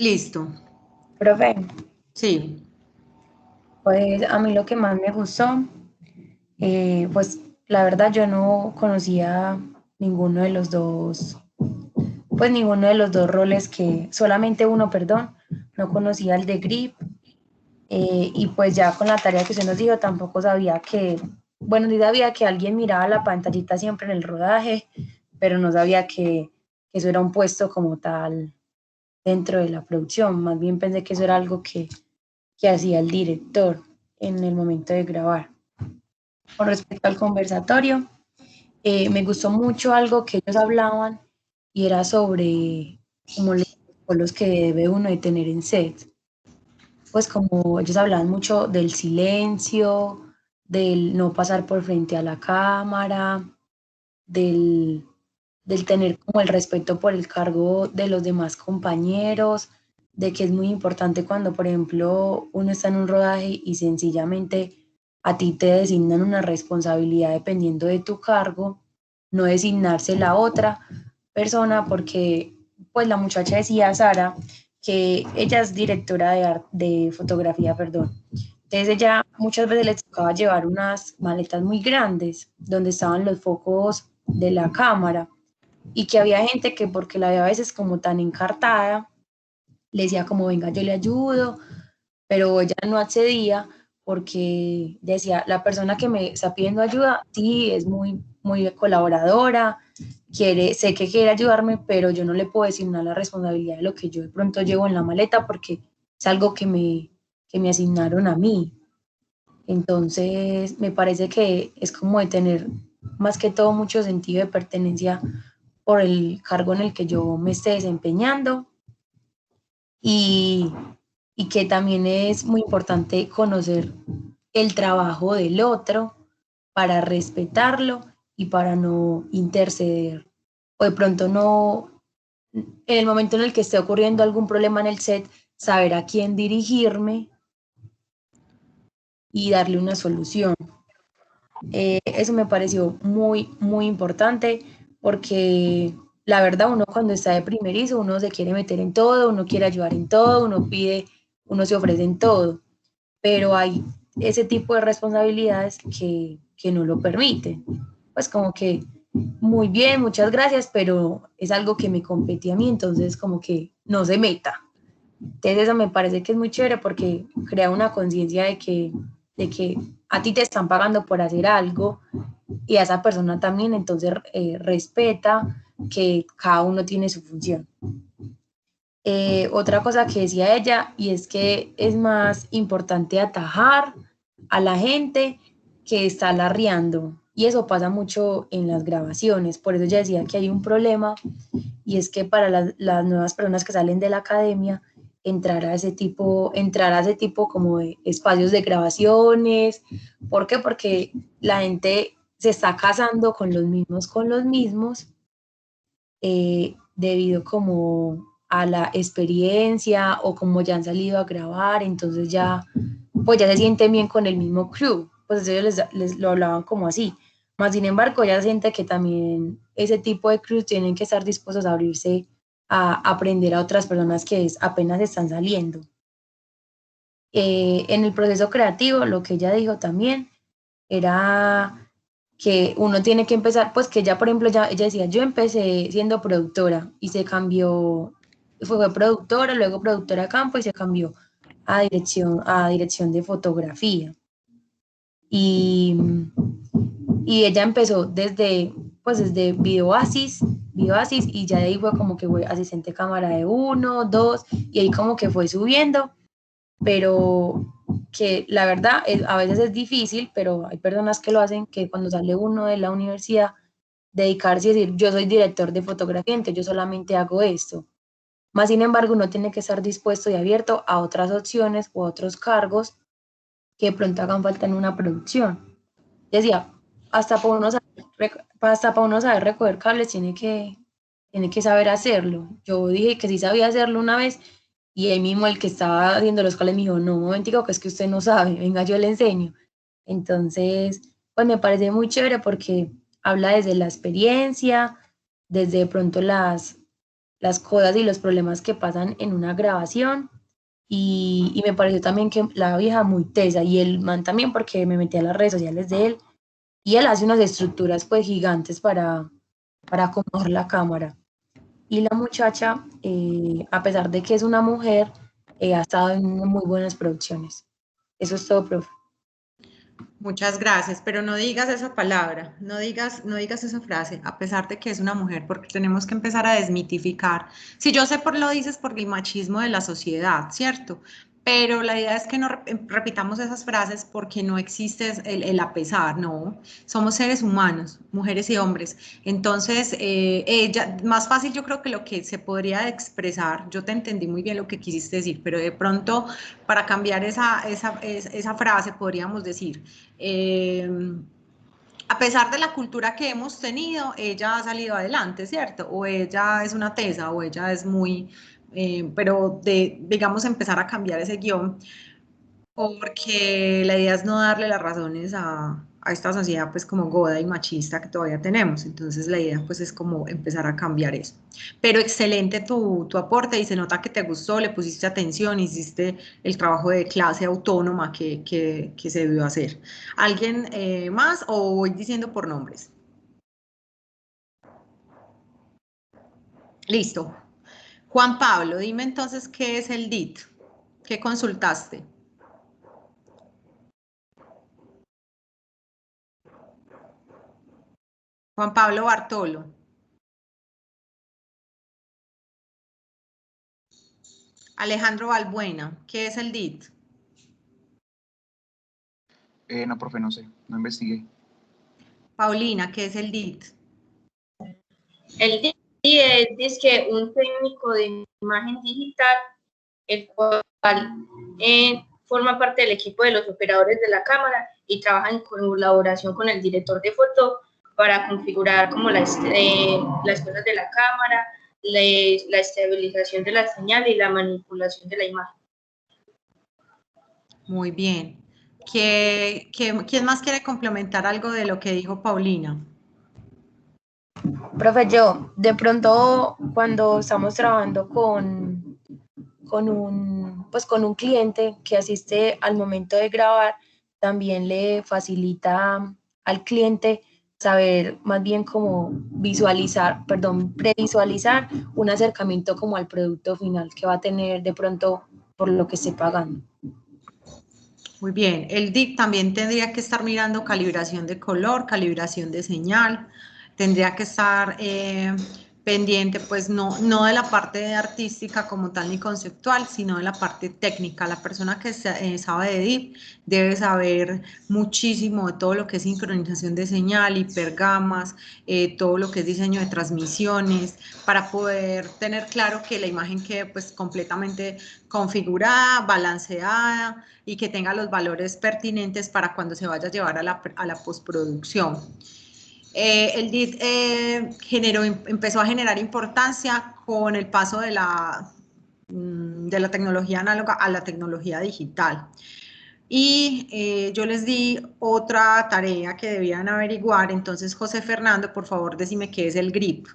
Listo. Profe, Sí. pues a mí lo que más me gustó, pues la verdad yo no conocía ninguno de los dos, pues ninguno de los dos roles solamente uno, perdón, no conocía el de grip, y pues ya con la tarea que usted nos dijo tampoco sabía bueno, sí sabía que alguien miraba la pantallita siempre en el rodaje, pero no sabía que eso era un puesto como tal dentro de la producción, más bien pensé que eso era algo que hacía el director en el momento de grabar. Con respecto al conversatorio, me gustó mucho algo que ellos hablaban y era sobre como los protocolos que debe uno de tener en set. Pues como ellos hablaban mucho del silencio, del no pasar por frente a la cámara, del, del tener como el respeto por el cargo de los demás compañeros, de que es muy importante cuando, por ejemplo, uno está en un rodaje y sencillamente a ti te designan una responsabilidad dependiendo de tu cargo, no designarse la otra persona porque, pues la muchacha decía, Sara, que ella es directora de fotografía, perdón. Entonces ella muchas veces le tocaba llevar unas maletas muy grandes donde estaban los focos de la cámara y que había gente que porque la veía a veces como tan encartada, le decía como venga yo le ayudo, pero ella no accedía porque decía la persona que me está pidiendo ayuda sí es muy colaboradora, sé que quiere ayudarme, pero yo no le puedo designar la responsabilidad de lo que yo de pronto llevo en la maleta porque es algo que me asignaron a mí. Entonces, me parece que es como de tener más que todo mucho sentido de pertenencia por el cargo en el que yo me esté desempeñando y, y que también es muy importante conocer el trabajo del otro para respetarlo y para no interceder o de pronto no, en el momento en el que esté ocurriendo algún problema en el set, saber a quién dirigirme y darle una solución. Eso me pareció muy importante porque la verdad uno cuando está de primerizo, uno se quiere meter en todo, uno quiere ayudar en todo, uno pide, uno se ofrece en todo, pero hay ese tipo de responsabilidades que no lo permiten. Pues como que muy bien, muchas gracias, pero es algo que me compete a mí, entonces como que no se meta. Entonces eso me parece que es muy chévere porque crea una conciencia de que a ti te están pagando por hacer algo y a esa persona también, entonces respeta que cada uno tiene su función. Otra cosa que decía ella, y es que es más importante atajar a la gente que está larreando. Y eso pasa mucho en las grabaciones. Por eso ella decía que hay un problema, y es que para las nuevas personas que salen de la academia, entrar a ese tipo como de espacios de grabaciones. ¿Por qué? Porque la gente se está casando con los mismos, debido como a la experiencia o como ya han salido a grabar, entonces ya, pues ya se sienten bien con el mismo crew, pues ellos les lo hablaban como así. Más sin embargo, ya siente que también ese tipo de crews tienen que estar dispuestos a abrirse a aprender a otras personas que apenas están saliendo. En el proceso creativo, lo que ella dijo también era que uno tiene que empezar, pues que ella, por ejemplo, ella decía, yo empecé siendo productora y se cambió, fue productora, luego productora de campo y se cambió a dirección de fotografía. Y, y ella empezó desde Videoasis y ya de ahí fue como que fue asistente cámara de uno, dos, y ahí como que fue subiendo, pero que la verdad a veces es difícil, pero hay personas que lo hacen, que cuando sale uno de la universidad, dedicarse y decir, yo soy director de fotografía, entonces yo solamente hago esto. Más sin embargo, uno tiene que estar dispuesto y abierto a otras opciones o a otros cargos que de pronto hagan falta en una producción. Decía, hasta para uno saber, hasta para uno saber recoger cables tiene que saber hacerlo. Yo dije que sí sabía hacerlo una vez y ahí mismo el que estaba haciendo los cables me dijo, no, un momentico, que es que usted no sabe, venga, yo le enseño. Entonces, pues me parece muy chévere porque habla desde la experiencia, desde de pronto las cosas y los problemas que pasan en una grabación. Y me pareció también que la vieja muy tesa y el man también porque me metí a las redes sociales de él y él hace unas estructuras pues gigantes para acomodar la cámara. Y la muchacha, a pesar de que es una mujer, ha estado en muy buenas producciones. Eso es todo, profe. Muchas gracias, pero no digas esa palabra, no digas esa frase, a pesar de que es una mujer, porque tenemos que empezar a desmitificar. Si yo sé por lo dices por el machismo de la sociedad, ¿cierto? Pero la idea es que no repitamos esas frases porque no existe el a pesar, no. Somos seres humanos, mujeres y hombres. Entonces, ella, más fácil yo creo que lo que se podría expresar, yo te entendí muy bien lo que quisiste decir, pero de pronto para cambiar esa frase podríamos decir, eh, a pesar de la cultura que hemos tenido, ella ha salido adelante, ¿cierto? O ella es una tesa, o ella es muy, pero digamos, empezar a cambiar ese guión, porque la idea es no darle las razones a esta sociedad pues como goda y machista que todavía tenemos. Entonces la idea pues es como empezar a cambiar eso. Pero excelente tu aporte y se nota que te gustó, le pusiste atención, hiciste el trabajo de clase autónoma que se debió hacer. ¿Alguien más o voy diciendo por nombres? Listo. Juan Pablo, dime entonces qué es el DIT. ¿Qué consultaste? Juan Pablo Bartolo. Alejandro Balbuena, ¿qué es el DIT? No, profe, no sé, no investigué. Paulina, ¿qué es el DIT? El DI es que un técnico de imagen digital, el cual forma parte del equipo de los operadores de la cámara y trabaja en colaboración con el director de foto para configurar como las cosas de la cámara, la estabilización de la señal y la manipulación de la imagen. Muy bien. ¿Quién más quiere complementar algo de lo que dijo Paulina? Profe, yo, de pronto, cuando estamos trabajando pues con un cliente que asiste al momento de grabar, también le facilita al cliente saber más bien cómo visualizar, perdón, previsualizar un acercamiento como al producto final que va a tener de pronto por lo que esté pagando. Muy bien. El DIC también tendría que estar mirando calibración de color, calibración de señal, tendría que estar pendiente, pues no de la parte artística como tal ni conceptual, sino de la parte técnica. La persona que sabe de DIP debe saber muchísimo de todo lo que es sincronización de señal, hipergamas, todo lo que es diseño de transmisiones, para poder tener claro que la imagen quede pues completamente configurada, balanceada y que tenga los valores pertinentes para cuando se vaya a llevar a la postproducción. El DIT empezó a generar importancia con el paso de la tecnología análoga a la tecnología digital. Y yo les di otra tarea que debían averiguar. Entonces, José Fernando, por favor, decime qué es el GRIP.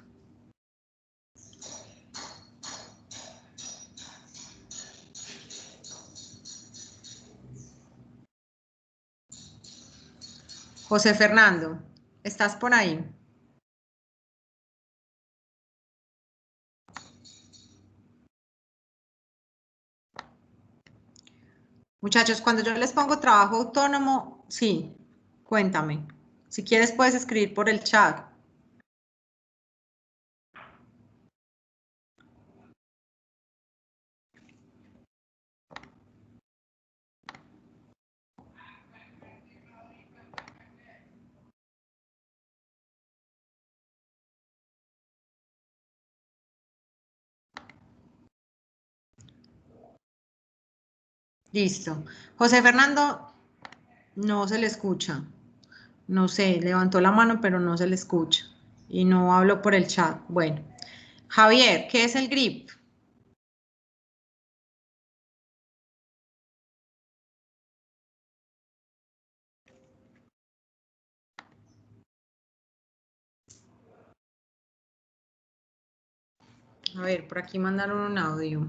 José Fernando, ¿estás por ahí? Muchachos, cuando yo les pongo trabajo autónomo, sí, cuéntame. Si quieres puedes escribir por el chat. Listo. José Fernando, no se le escucha. No sé, levantó la mano, pero no se le escucha. Y no habló por el chat. Bueno. Javier, ¿qué es el GRIP? A ver, por aquí mandaron un audio.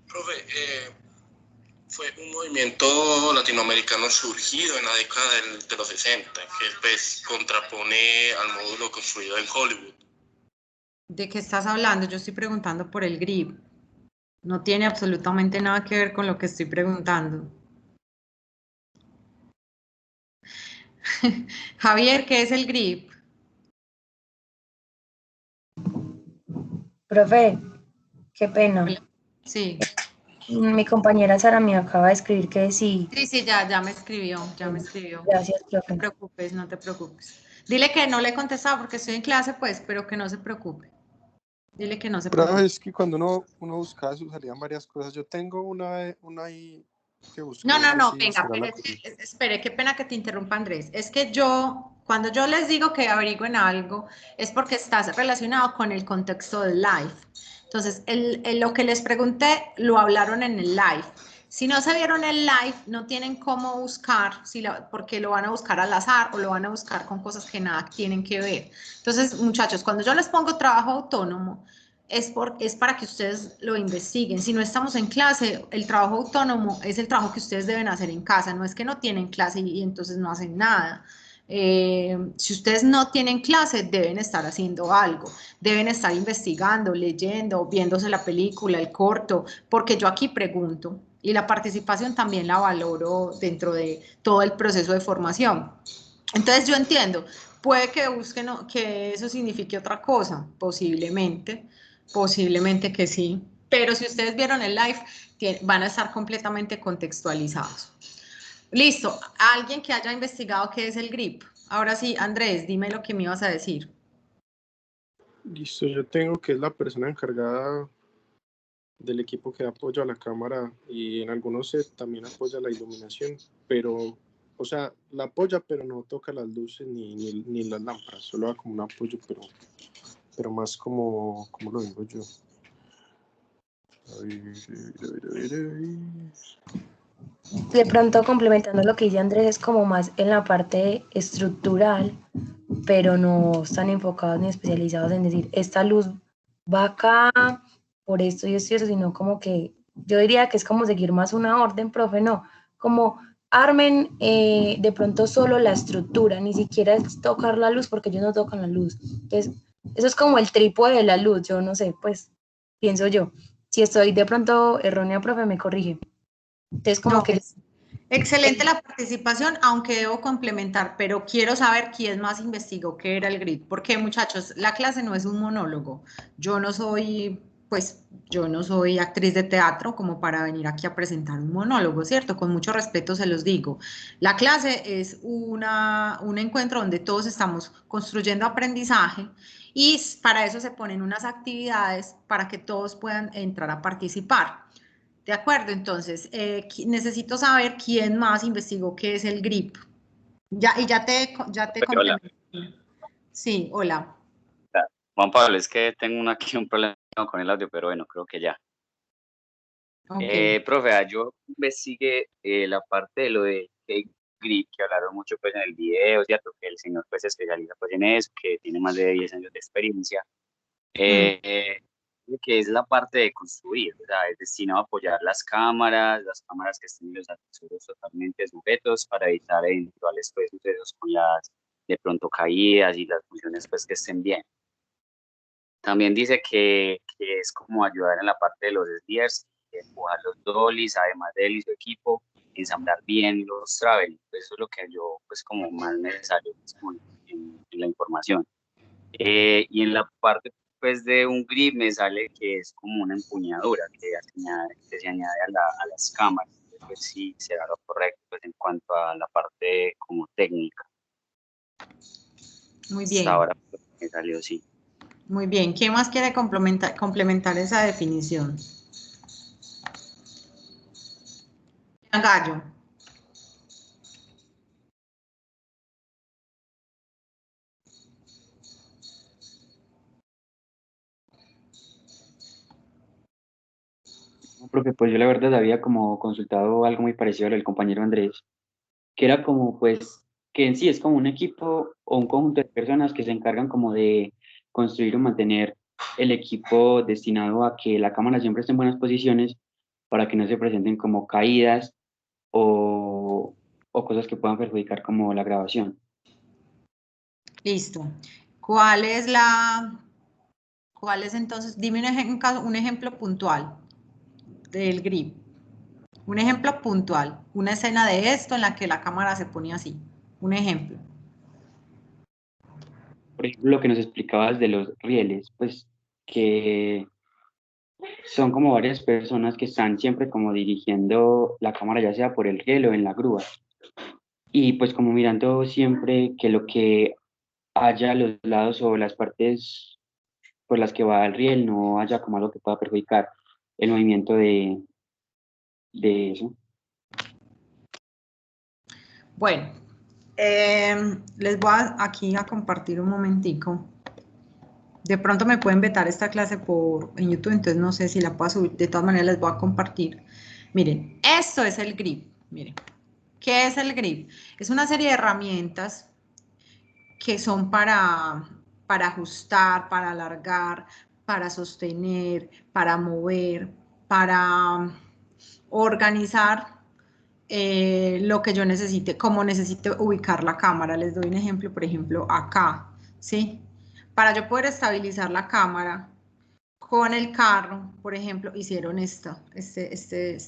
Profe, fue un movimiento latinoamericano surgido en la década de los 60, que pues contrapone al módulo construido en Hollywood. ¿De qué estás hablando? Yo estoy preguntando por el grip. No tiene absolutamente nada que ver con lo que estoy preguntando. Javier, ¿qué es el grip? Profe, qué pena. Sí. Mi compañera Sara me acaba de escribir que sí. Sí, ya me escribió, Gracias, No te profe. preocupes, no te preocupes. Dile que no le he contestado porque estoy en clase, pues, pero que no se preocupe. Dile que no se Pero preocupe. es que cuando uno buscaba eso salían varias cosas. Yo tengo una ahí que busqué, No, no sé si venga, será pero la es que, correcta. espere, qué pena que te interrumpa, Andrés. Es que cuando yo les digo que averigüen algo, es porque estás relacionado con el contexto del live. Entonces, lo que les pregunté, lo hablaron en el live. Si no se vieron el live, no tienen cómo buscar, porque lo van a buscar al azar o lo van a buscar con cosas que nada tienen que ver. Entonces, muchachos, cuando yo les pongo trabajo autónomo, es para que ustedes lo investiguen. Si no estamos en clase, el trabajo autónomo es el trabajo que ustedes deben hacer en casa. No es que no tienen clase y entonces no hacen nada. Si ustedes no tienen clase, deben estar haciendo algo, deben estar investigando, leyendo, viéndose la película, el corto, porque yo aquí pregunto y la participación también la valoro dentro de todo el proceso de formación. Entonces yo entiendo, puede que busquen que eso signifique otra cosa, posiblemente que sí, pero si ustedes vieron el live, van a estar completamente contextualizados. Listo, alguien que haya investigado qué es el grip. Ahora sí, Andrés, dime lo que me ibas a decir. Listo, yo tengo que es la persona encargada del equipo que da apoyo a la cámara y en algunos set también apoya la iluminación, pero, o sea, la apoya pero no toca las luces ni las lámparas, solo da como un apoyo, pero más como lo digo yo. De pronto, complementando lo que dice Andrés, es como más en la parte estructural, pero no están enfocados ni especializados en decir, esta luz va acá por esto y esto y eso, sino como que yo diría que es como seguir más una orden, profe, no, como armen de pronto solo la estructura, ni siquiera es tocar la luz porque ellos no tocan la luz. Entonces, eso es como el trípode de la luz, yo no sé, pues pienso yo. Si estoy de pronto errónea, profe, me corrige. Entonces, como No, que excelente la participación, aunque debo complementar, pero quiero saber quién más investigó qué era el GRID, porque muchachos, la clase no es un monólogo. Yo no soy, yo no soy actriz de teatro como para venir aquí a presentar un monólogo, ¿cierto? Con mucho respeto se los digo. La clase es un encuentro donde todos estamos construyendo aprendizaje y para eso se ponen unas actividades para que todos puedan entrar a participar. De acuerdo, entonces, necesito saber quién más investigó qué es el GRIP. Ya te Hola, complementé. Sí, hola. Juan Pablo, es que tengo aquí un problema con el audio, pero bueno, creo que ya. Ok. Profe, yo investigué la parte de lo de grip que hablaron mucho pues en el video, ¿cierto? Que el señor pues se especializa pues en eso, que tiene más de 10 años de experiencia, Mm, eh, que es la parte de construir, o sea, es destinado a apoyar las cámaras que estén en los accesorios totalmente sujetos para evitar eventuales pues sucesos con las de pronto caídas y las funciones pues que estén bien. También dice que es como ayudar en la parte de los desviers, empujar los dollies, además de él y su equipo, ensamblar bien los travel. Eso es lo que yo, pues, como más necesario pues, como en la información. Y en la parte, pues, de un grip me sale que es como una empuñadura que se añade a las cámaras. Pues sí, será lo correcto pues, en cuanto a la parte como técnica. muy Hasta bien, ahora pues, me salió sí. muy bien. ¿Quién más quiere complementar esa definición? Gallo. No, profe, pues yo la verdad había como consultado algo muy parecido al del compañero Andrés, que era como pues que en sí es como un equipo o un conjunto de personas que se encargan como de construir o mantener el equipo destinado a que la cámara siempre esté en buenas posiciones para que no se presenten como caídas o cosas que puedan perjudicar como la grabación. Listo. ¿Cuál es entonces? Dime un ejemplo puntual del grip. Un ejemplo puntual. Una escena de esto en la que la cámara se pone así. Un ejemplo. Por ejemplo, lo que nos explicabas de los rieles, pues que son como varias personas que están siempre como dirigiendo la cámara, ya sea por el riel o en la grúa. Y pues como mirando siempre que lo que haya a los lados o las partes por las que va el riel no haya como algo que pueda perjudicar el movimiento de eso. Bueno, les voy aquí a compartir un momentico. De pronto me pueden vetar esta clase en YouTube, entonces no sé si la puedo subir. De todas maneras les voy a compartir. Miren, esto es el grip. Miren, ¿qué es el grip? Es una serie de herramientas que son para ajustar, para alargar, para sostener, para mover, para organizar lo que yo necesite, como necesite ubicar la cámara. Les doy un ejemplo, por ejemplo, acá, ¿sí? Para yo poder estabilizar la cámara con el carro, por ejemplo, hicieron este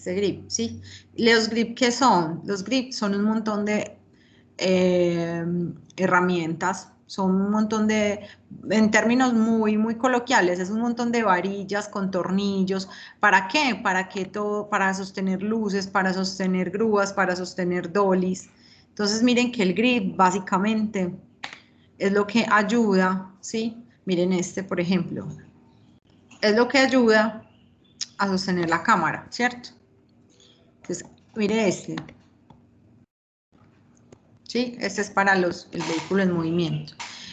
grip, ¿sí? ¿Los grip qué son? Los grip son un montón de herramientas, son un montón en términos muy coloquiales, es un montón de varillas con tornillos. ¿Para qué? Para sostener luces, para sostener grúas, para sostener dollies. Entonces miren que el grip básicamente es lo que ayuda, ¿sí? Miren por ejemplo, es lo que ayuda a sostener la cámara, ¿cierto? Entonces, mire ¿sí? Este es para el vehículo en movimiento.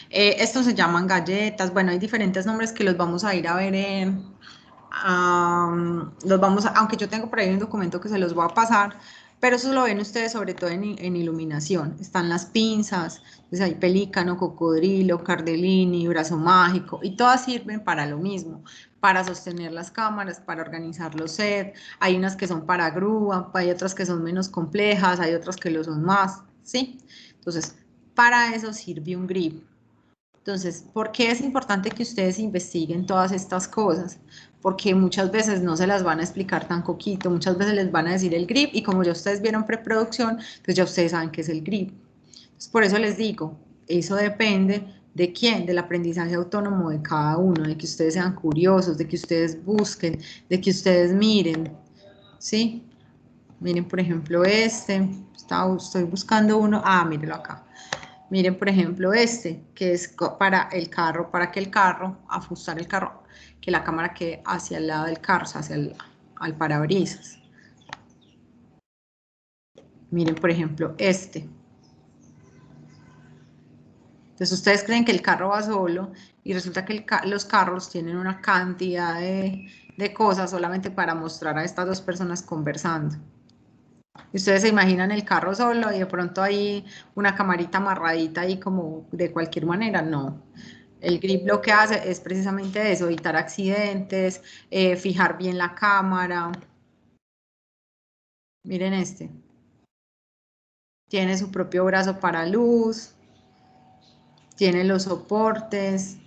Estos se llaman galletas, bueno, hay diferentes nombres que los vamos a ir a ver aunque yo tengo por ahí un documento que se los voy a pasar, pero eso lo ven ustedes sobre todo en iluminación. Están las pinzas, pues hay pelícano, cocodrilo, cardellini, brazo mágico, y todas sirven para lo mismo, para sostener las cámaras, para organizar los sets. Hay unas que son para grúa, hay otras que son menos complejas, hay otras que lo son más, ¿sí? Entonces, para eso sirve un grip. Entonces, ¿por qué es importante que ustedes investiguen todas estas cosas? Porque muchas veces no se las van a explicar tan coquito, muchas veces les van a decir el grip, y como ya ustedes vieron preproducción, pues ya ustedes saben qué es el grip. Entonces, por eso les digo, eso depende de quién, del aprendizaje autónomo de cada uno, de que ustedes sean curiosos, de que ustedes busquen, de que ustedes miren, ¿sí? Miren, por ejemplo, estoy buscando uno, mírenlo acá. Miren, por ejemplo, que es para el carro, para que ajustar el carro, que la cámara quede hacia el lado del carro, o sea, al parabrisas. Miren, por ejemplo, Entonces, ustedes creen que el carro va solo y resulta que los carros tienen una cantidad de cosas solamente para mostrar a estas dos personas conversando. Y ustedes se imaginan el carro solo y de pronto hay una camarita amarradita ahí como de cualquier manera. No. El grip lo que hace es precisamente eso, evitar accidentes, fijar bien la cámara. Miren tiene su propio brazo para luz, tiene los soportes.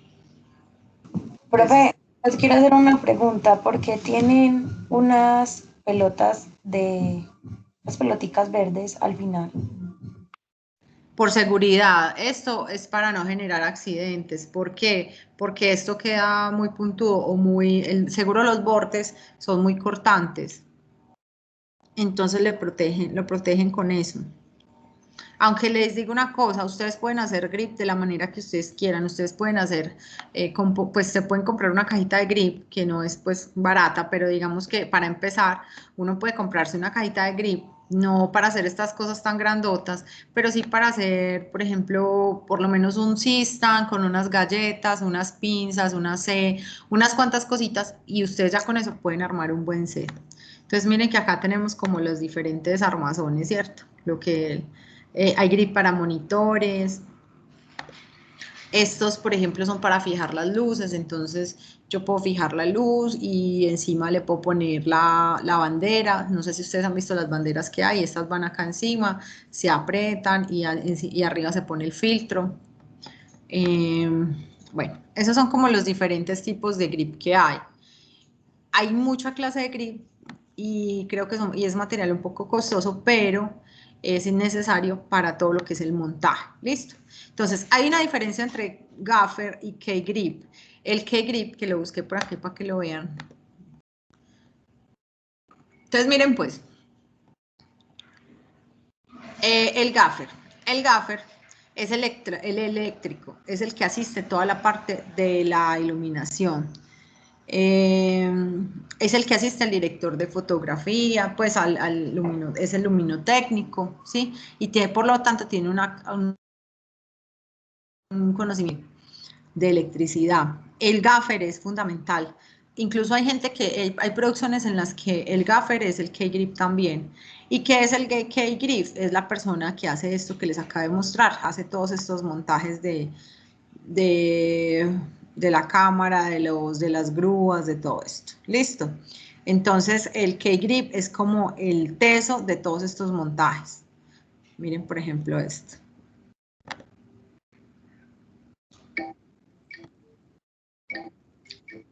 Profe, les quiero hacer una pregunta, ¿por qué tienen unas pelotas unas peloticas verdes al final? Por seguridad, esto es para no generar accidentes. ¿Por qué? Porque esto queda muy puntudo o seguro los bordes son muy cortantes. Entonces lo protegen con eso. Aunque les digo una cosa, ustedes pueden hacer grip de la manera que ustedes quieran. Ustedes pueden hacer, pues se pueden comprar una cajita de grip que no es pues barata, pero digamos que para empezar uno puede comprarse una cajita de grip, no para hacer estas cosas tan grandotas, pero sí para hacer, por ejemplo, por lo menos un C-stand con unas galletas, unas pinzas, unas cuantas cositas, y ustedes ya con eso pueden armar un buen set. Entonces miren que acá tenemos como los diferentes armazones, ¿cierto? Hay grip para monitores. Estos, por ejemplo, son para fijar las luces, entonces yo puedo fijar la luz y encima le puedo poner la bandera. No sé si ustedes han visto las banderas que hay, estas van acá encima, se apretan y arriba se pone el filtro. Bueno, esos son como los diferentes tipos de grip que hay. Hay mucha clase de grip y creo que y es material un poco costoso, pero es innecesario para todo lo que es el montaje. ¿Listo? Entonces, hay una diferencia entre gaffer y K-grip. El K-grip, que lo busqué por aquí para que lo vean. Entonces, miren pues, el gaffer. El gaffer es el eléctrico, es el que asiste toda la parte de la iluminación. Es el que asiste al director de fotografía, pues es el luminotécnico, ¿sí? Y tiene, por lo tanto, tiene un conocimiento de electricidad. El gaffer es fundamental. Incluso hay gente hay producciones en las que el gaffer es el K-grip también. ¿Y qué es el K-grip? Es la persona que hace esto que les acabo de mostrar, hace todos estos montajes de, de la cámara, de las grúas, de todo esto. ¿Listo? Entonces, el K-grip es como el teso de todos estos montajes. Miren, por ejemplo, esto.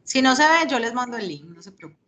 Si no se ve, yo les mando el link, no se preocupen.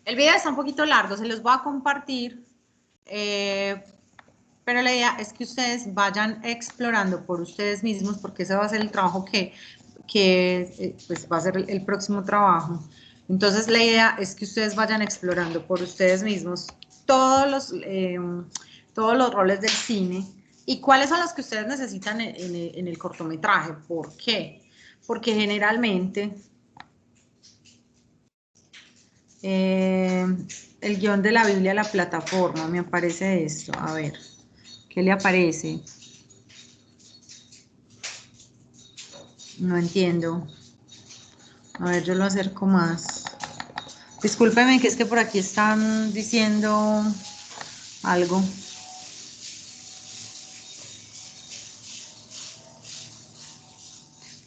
El video está un poquito largo, se los voy a compartir, pero la idea es que ustedes vayan explorando por ustedes mismos, porque ese va a ser el trabajo que pues va a ser el próximo trabajo. Entonces la idea es que ustedes vayan explorando por ustedes mismos todos los roles del cine y cuáles son los que ustedes necesitan en el cortometraje. ¿Por qué? Porque generalmente el guión de la Biblia, la plataforma, me aparece esto. A ver, ¿qué le aparece? No entiendo. A ver, yo lo acerco más. Discúlpeme que es que por aquí están diciendo algo.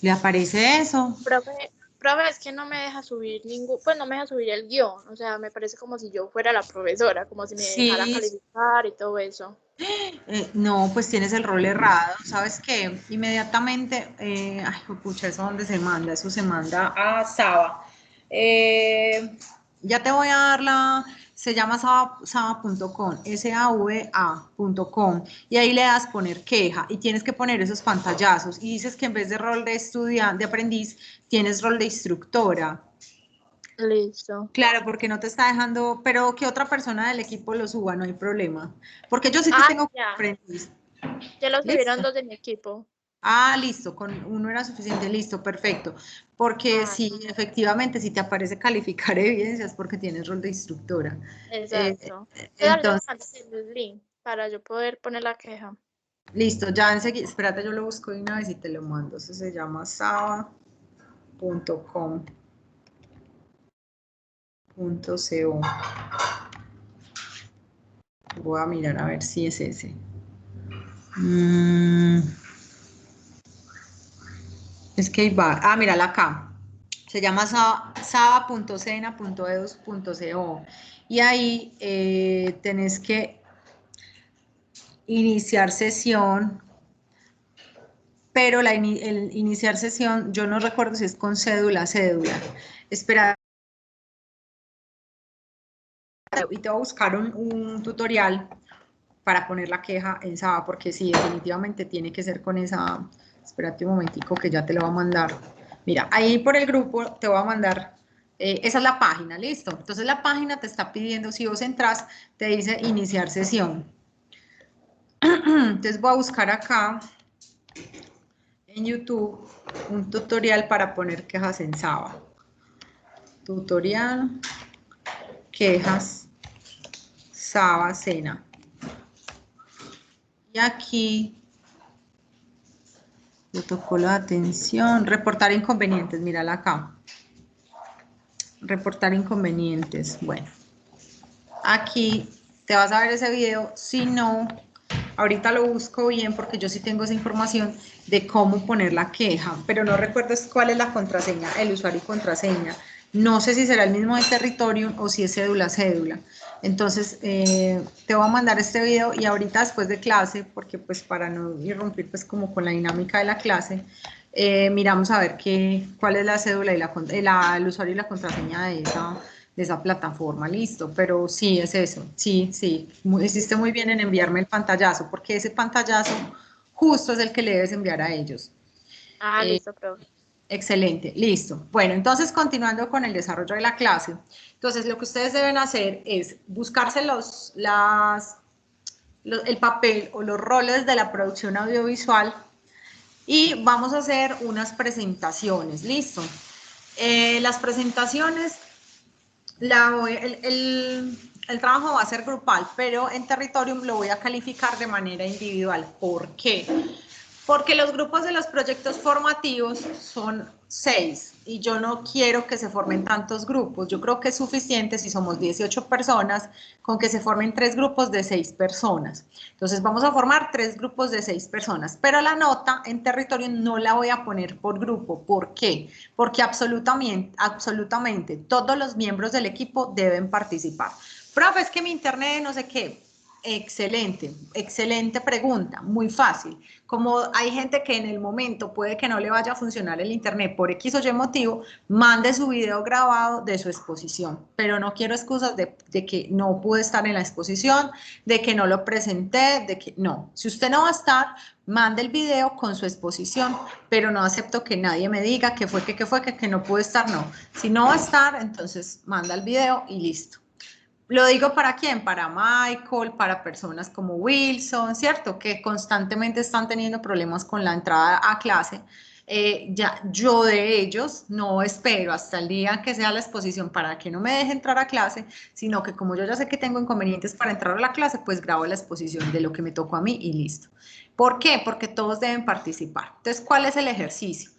¿Le aparece eso? Profe, es que no me deja subir pues no me deja subir el guión, o sea, me parece como si yo fuera la profesora, como si me dejara Sí. calificar y todo eso. No, pues tienes el rol errado. ¿Sabes qué? Inmediatamente, ay, pucha, ¿eso dónde se manda? Eso se manda a Saba. Ya te voy a dar se llama saba.com, SAVA.com, y ahí le das poner queja y tienes que poner esos pantallazos y dices que en vez de rol de estudiante, de aprendiz, tienes rol de instructora. Listo. Claro, porque no te está dejando, pero que otra persona del equipo lo suba, no hay problema. Porque yo sí te tengo Ya. aprendiz. Ya lo subieron ¿Listo? dos de mi equipo. Ah, listo, con uno era suficiente, listo, perfecto. Porque sí, efectivamente, si te aparece calificar evidencias, porque tienes rol de instructora. Exacto. Entonces, El link para yo poder poner la queja. listo, ya enseguida, espérate, yo lo busco de una vez y te lo mando. Eso se llama saba.com.co. Voy a mirar a ver si es ese. Es que va. Ah, mírala acá. Se llama saba.cena.edu.co. Y ahí tenés que iniciar sesión. Pero el iniciar sesión, yo no recuerdo si es con cédula. Espera. Y te voy a buscar un tutorial para poner la queja en Saba, porque sí, definitivamente tiene que ser con esa. Espérate un momentico que ya te lo voy a mandar. Mira, ahí por el grupo te voy a mandar, esa es la página, listo. Entonces la página te está pidiendo, si vos entras, te dice iniciar sesión. Entonces voy a buscar acá en YouTube un tutorial para poner quejas en Saba. Tutorial, quejas, Saba, Cena. Y aquí, protocolo de atención, reportar inconvenientes, mírala acá. Reportar inconvenientes, bueno. Aquí te vas a ver ese video, si no, ahorita lo busco bien porque yo sí tengo esa información de cómo poner la queja, pero no recuerdo cuál es la contraseña, el usuario y contraseña. No sé si será el mismo de territorio o si es cédula. Entonces, te voy a mandar este video y ahorita después de clase, porque pues para no irrumpir pues como con la dinámica de la clase, miramos a ver cuál es la cédula y el usuario y la contraseña de esa plataforma, listo, pero sí, es eso, sí, hiciste muy bien en enviarme el pantallazo, porque ese pantallazo justo es el que le debes enviar a ellos. Listo, profe. Excelente, listo. Bueno, entonces continuando con el desarrollo de la clase, entonces lo que ustedes deben hacer es buscarse el papel o los roles de la producción audiovisual y vamos a hacer unas presentaciones, listo. Las presentaciones, el trabajo va a ser grupal, pero en Territorium lo voy a calificar de manera individual. ¿Por qué? Porque los grupos de los proyectos formativos son 6 y yo no quiero que se formen tantos grupos. Yo creo que es suficiente si somos 18 personas con que se formen 3 grupos de 6 personas. Entonces vamos a formar 3 grupos de 6 personas, pero la nota en territorio no la voy a poner por grupo. ¿Por qué? Porque absolutamente todos los miembros del equipo deben participar. Profe, es que mi internet no sé qué. Excelente, excelente pregunta, muy fácil. Como hay gente que en el momento puede que no le vaya a funcionar el internet por X o Y motivo, mande su video grabado de su exposición, pero no quiero excusas de que no pude estar en la exposición, de que no lo presenté, de que no. Si usted no va a estar, mande el video con su exposición, pero no acepto que nadie me diga que no pude estar, no. Si no va a estar, entonces manda el video y listo. Lo digo para quién, para Michael, para personas como Wilson, ¿cierto? Que constantemente están teniendo problemas con la entrada a clase. Ya yo de ellos no espero hasta el día que sea la exposición para que no me deje entrar a clase, sino que como yo ya sé que tengo inconvenientes para entrar a la clase, pues grabo la exposición de lo que me tocó a mí y listo. ¿Por qué? Porque todos deben participar. Entonces, ¿cuál es el ejercicio?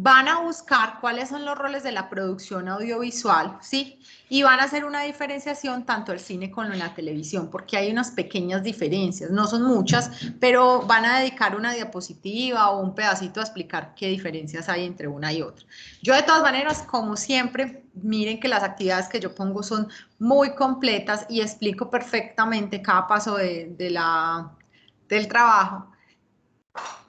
Van a buscar cuáles son los roles de la producción audiovisual, ¿sí? Y van a hacer una diferenciación tanto el cine como en la televisión, porque hay unas pequeñas diferencias, no son muchas, pero van a dedicar una diapositiva o un pedacito a explicar qué diferencias hay entre una y otra. Yo de todas maneras, como siempre, miren que las actividades que yo pongo son muy completas y explico perfectamente cada paso del trabajo.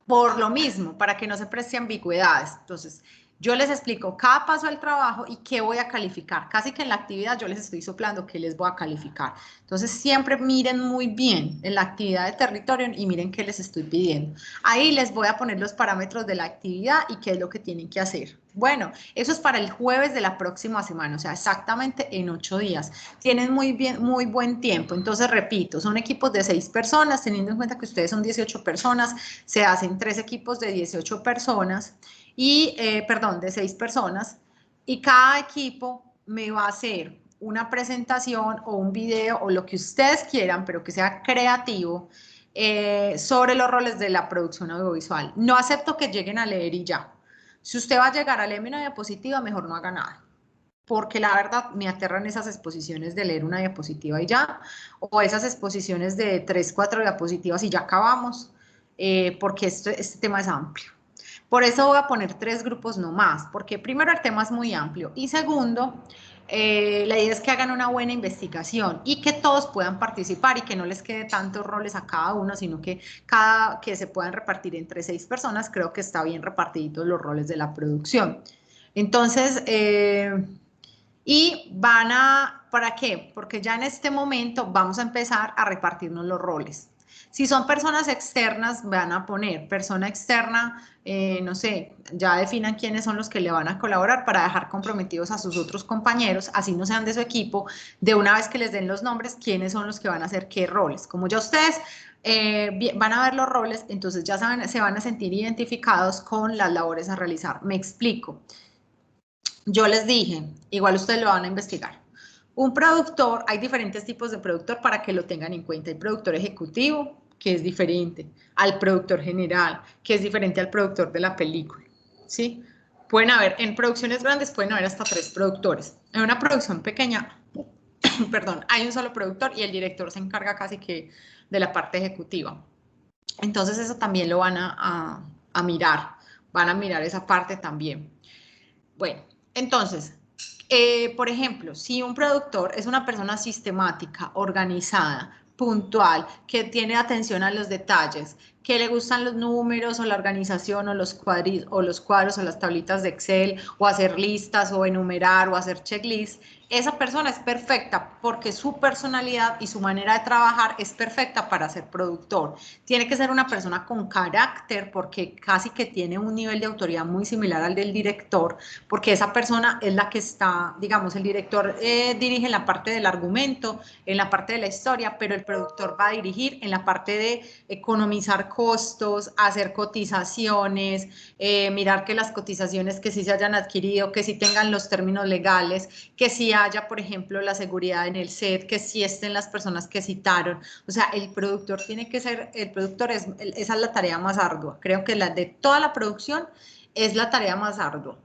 Por lo mismo, para que no se preste ambigüedades. Entonces, yo les explico cada paso del trabajo y qué voy a calificar. Casi que en la actividad yo les estoy soplando qué les voy a calificar. Entonces, siempre miren muy bien en la actividad de territorio y miren qué les estoy pidiendo. Ahí les voy a poner los parámetros de la actividad y qué es lo que tienen que hacer. Bueno, eso es para el jueves de la próxima semana, o sea, exactamente en 8 días. Tienen muy buen tiempo. Entonces, repito, son equipos de 6 personas, teniendo en cuenta que ustedes son 18 personas, se hacen 3 equipos de 18 personas, y, de 6 personas, y cada equipo me va a hacer una presentación o un video o lo que ustedes quieran, pero que sea creativo, sobre los roles de la producción audiovisual. No acepto que lleguen a leer y ya. Si usted va a llegar a leer una diapositiva, mejor no haga nada, porque la verdad me aterran esas exposiciones de leer una diapositiva y ya, o esas exposiciones de 3, 4 diapositivas y ya acabamos, porque este tema es amplio. Por eso voy a poner 3 grupos no más, porque primero el tema es muy amplio y segundo, la idea es que hagan una buena investigación y que todos puedan participar y que no les quede tantos roles a cada uno, sino que que se puedan repartir entre 6 personas. Creo que está bien repartidos los roles de la producción. Entonces, y ¿para qué? Porque ya en este momento vamos a empezar a repartirnos los roles. Si son personas externas, van a poner persona externa, no sé, ya definan quiénes son los que le van a colaborar para dejar comprometidos a sus otros compañeros, así no sean de su equipo, de una vez que les den los nombres, quiénes son los que van a hacer qué roles. Como ya ustedes van a ver los roles, entonces ya saben, se van a sentir identificados con las labores a realizar. Me explico. Yo les dije, igual ustedes lo van a investigar. Un productor, hay diferentes tipos de productor para que lo tengan en cuenta. El productor ejecutivo, que es diferente al productor general, que es diferente al productor de la película, ¿sí? Pueden haber, en producciones grandes pueden haber hasta 3 productores. En una producción pequeña, perdón, hay un solo productor y el director se encarga casi que de la parte ejecutiva. Entonces eso también lo van a mirar, van a mirar esa parte también. Bueno, entonces, por ejemplo, si un productor es una persona sistemática, organizada, puntual, que tiene atención a los detalles, que le gustan los números o la organización o los cuadros o las tablitas de Excel o hacer listas o enumerar o hacer checklists, esa persona es perfecta porque su personalidad y su manera de trabajar es perfecta para ser productor. Tiene que ser una persona con carácter porque casi que tiene un nivel de autoridad muy similar al del director, porque esa persona es la que está, digamos, el director dirige en la parte del argumento, en la parte de la historia, pero el productor va a dirigir en la parte de economizar costos, hacer cotizaciones, mirar que las cotizaciones que sí se hayan adquirido, que sí tengan los términos legales, que sí haya, por ejemplo, la seguridad en el set, que sí estén las personas que citaron. O sea, el productor tiene que ser, esa es la tarea más ardua. Creo que la de toda la producción es la tarea más ardua,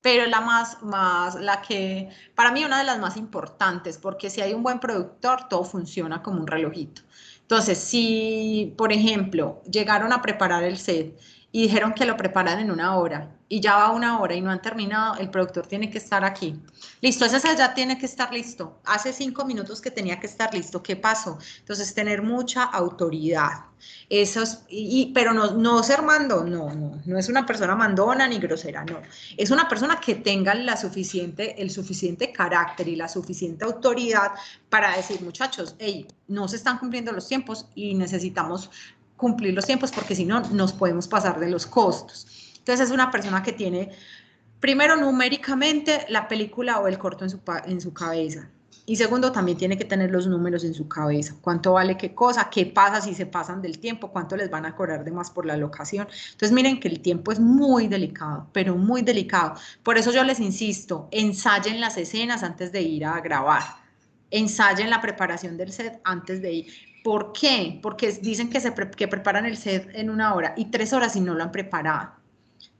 pero la que, para mí, una de las más importantes, porque si hay un buen productor, todo funciona como un relojito. Entonces, si, por ejemplo, llegaron a preparar el set y dijeron que lo preparan en 1 hora y ya va 1 hora y no han terminado, el productor tiene que estar aquí. Listo, ese ya tiene que estar listo. Hace 5 minutos que tenía que estar listo. ¿Qué pasó? Entonces, tener mucha autoridad. Eso es, pero no ser mandón, no es una persona mandona ni grosera, no. Es una persona que tenga el suficiente carácter y la suficiente autoridad para decir, muchachos, hey, no se están cumpliendo los tiempos y necesitamos cumplir los tiempos porque si no nos podemos pasar de los costos. Entonces es una persona que tiene, primero numéricamente, la película o el corto en su cabeza. Y segundo, también tiene que tener los números en su cabeza. ¿Cuánto vale qué cosa? ¿Qué pasa si se pasan del tiempo? ¿Cuánto les van a cobrar de más por la locación? Entonces miren que el tiempo es muy delicado, pero muy delicado. Por eso yo les insisto, ensayen las escenas antes de ir a grabar. Ensayen la preparación del set antes de ir. ¿Por qué? Porque dicen que preparan el set en 1 hora y 3 horas y no lo han preparado.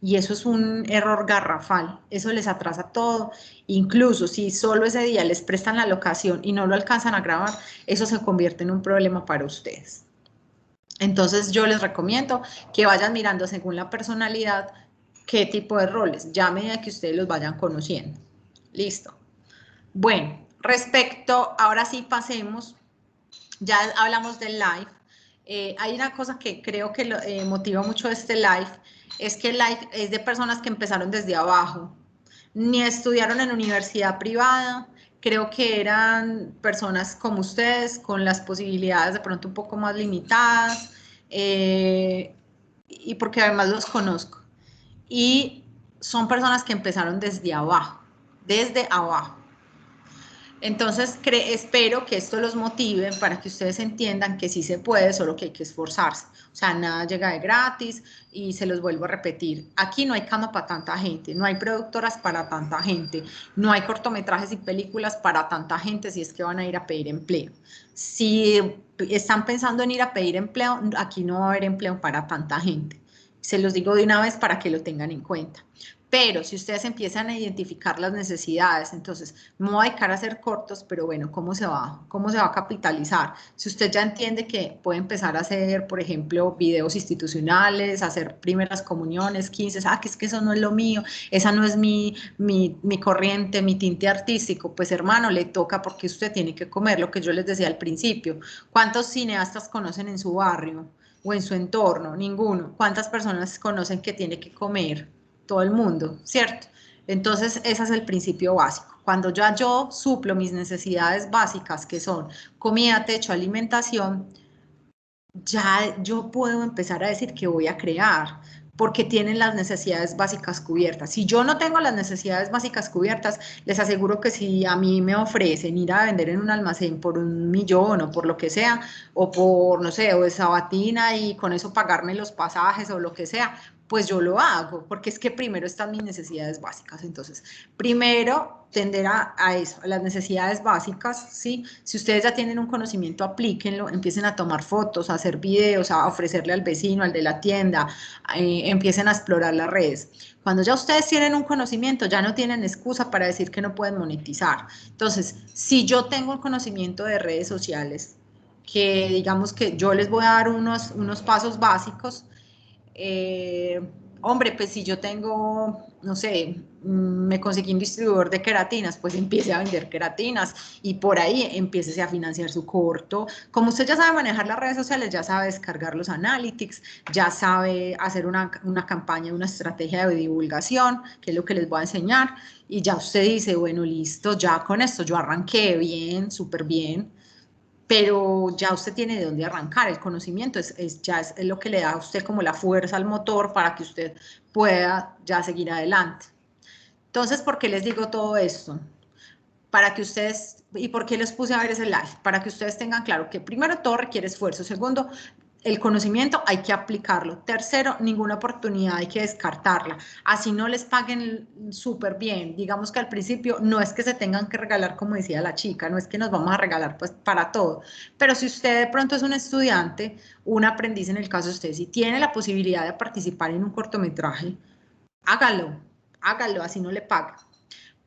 Y eso es un error garrafal, eso les atrasa todo. Incluso si solo ese día les prestan la locación y no lo alcanzan a grabar, eso se convierte en un problema para ustedes. Entonces yo les recomiendo que vayan mirando según la personalidad qué tipo de roles, ya a medida que ustedes los vayan conociendo. Listo. Bueno, ahora sí pasemos, ya hablamos del live. Hay una cosa que creo que motiva mucho este live, es que el live es de personas que empezaron desde abajo, ni estudiaron en universidad privada, creo que eran personas como ustedes, con las posibilidades de pronto un poco más limitadas, y porque además los conozco. Y son personas que empezaron desde abajo, desde abajo. Entonces, espero que esto los motive para que ustedes entiendan que sí se puede, solo que hay que esforzarse. O sea, nada llega de gratis y se los vuelvo a repetir. Aquí no hay cama para tanta gente, no hay productoras para tanta gente, no hay cortometrajes y películas para tanta gente si es que van a ir a pedir empleo. Si están pensando en ir a pedir empleo, aquí no va a haber empleo para tanta gente. Se los digo de una vez para que lo tengan en cuenta. Pero si ustedes empiezan a identificar las necesidades, entonces me voy a dedicar a hacer cortos, pero bueno, ¿cómo se va a capitalizar? Si usted ya entiende que puede empezar a hacer, por ejemplo, videos institucionales, hacer primeras comuniones, 15, que es que eso no es lo mío, esa no es mi corriente, mi tinte artístico, pues hermano, le toca porque usted tiene que comer, lo que yo les decía al principio. ¿Cuántos cineastas conocen en su barrio o en su entorno? Ninguno. ¿Cuántas personas conocen que tiene que comer? Todo el mundo, ¿cierto? Entonces, ese es el principio básico. Cuando ya yo suplo mis necesidades básicas, que son comida, techo, alimentación, ya yo puedo empezar a decir que voy a crear, porque tienen las necesidades básicas cubiertas. Si yo no tengo las necesidades básicas cubiertas, les aseguro que si a mí me ofrecen ir a vender en un almacén por 1 millón o por lo que sea, o por, no sé, o de sabatina y con eso pagarme los pasajes o lo que sea, pues yo lo hago, porque es que primero están mis necesidades básicas. Entonces, primero tender a eso, a las necesidades básicas, ¿sí? Si ustedes ya tienen un conocimiento, aplíquenlo, empiecen a tomar fotos, a hacer videos, a ofrecerle al vecino, al de la tienda, empiecen a explorar las redes. Cuando ya ustedes tienen un conocimiento, ya no tienen excusa para decir que no pueden monetizar. Entonces, si yo tengo un conocimiento de redes sociales, que digamos que yo les voy a dar unos pasos básicos, hombre, pues si yo tengo, no sé, me conseguí un distribuidor de queratinas, pues empiece a vender queratinas y por ahí empiece a financiar su corto. Como usted ya sabe manejar las redes sociales, ya sabe descargar los analytics, ya sabe hacer una campaña, una estrategia de divulgación, que es lo que les voy a enseñar, y ya usted dice, bueno, listo, ya con esto yo arranqué bien, súper bien. Pero ya usted tiene de dónde arrancar, el conocimiento ya es lo que le da a usted como la fuerza al motor para que usted pueda ya seguir adelante. Entonces, ¿por qué les digo todo esto? Para que ustedes, ¿y por qué les puse a ver ese live? Para que ustedes tengan claro que primero todo requiere esfuerzo, segundo, el conocimiento hay que aplicarlo. Tercero, ninguna oportunidad hay que descartarla. Así no les paguen súper bien. Digamos que al principio no es que se tengan que regalar, como decía la chica, no es que nos vamos a regalar pues para todo. Pero si usted de pronto es un estudiante, un aprendiz en el caso de usted, si tiene la posibilidad de participar en un cortometraje, hágalo, así no le paga.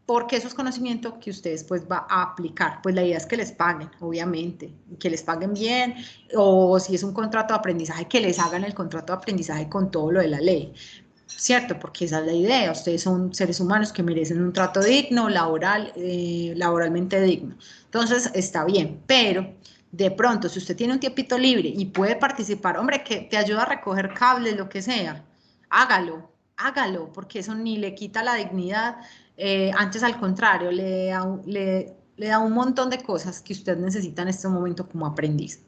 porque eso es conocimiento que ustedes pues va a aplicar. Pues la idea es que les paguen, obviamente, que les paguen bien, o si es un contrato de aprendizaje, que les hagan el contrato de aprendizaje con todo lo de la ley, ¿cierto? Porque esa es la idea, ustedes son seres humanos que merecen un trato digno, laboralmente digno. Entonces, está bien, pero de pronto, si usted tiene un tiempito libre y puede participar, hombre, que te ayuda a recoger cables, lo que sea, hágalo, hágalo, porque eso ni le quita la dignidad, antes al contrario, le da un montón de cosas que usted necesita en este momento como aprendiz.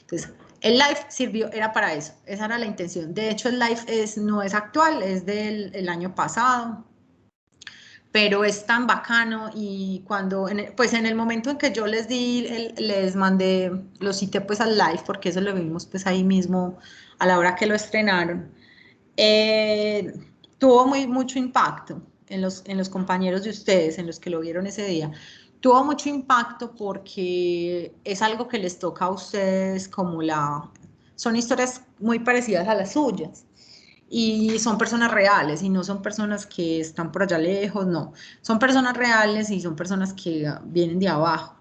Entonces, el live sirvió, era para eso, esa era la intención. De hecho, el live no es actual, es del año pasado, pero es tan bacano y cuando, pues en el momento en que yo les les mandé, los cité pues al live, porque eso lo vimos pues ahí mismo a la hora que lo estrenaron, tuvo mucho impacto en los compañeros de ustedes, en los que lo vieron ese día. Tuvo mucho impacto porque es algo que les toca a ustedes son historias muy parecidas a las suyas y son personas reales y no son personas que están por allá lejos, no, son personas reales y son personas que vienen de abajo.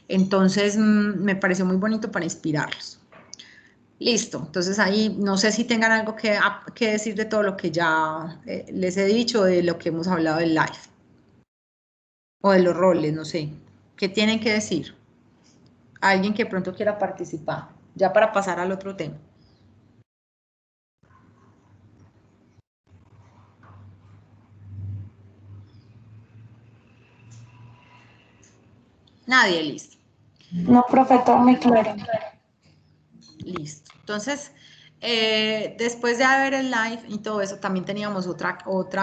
Entonces me pareció muy bonito para inspirarlos. Listo, entonces ahí no sé si tengan algo que decir de todo lo que ya les he dicho, de lo que hemos hablado del live o de los roles, no sé. ¿Qué tienen que decir? Alguien que pronto quiera participar, ya para pasar al otro tema. Nadie, listo. No, profe, todo muy claro. Listo. Entonces, después de ver el live y todo eso, también teníamos otra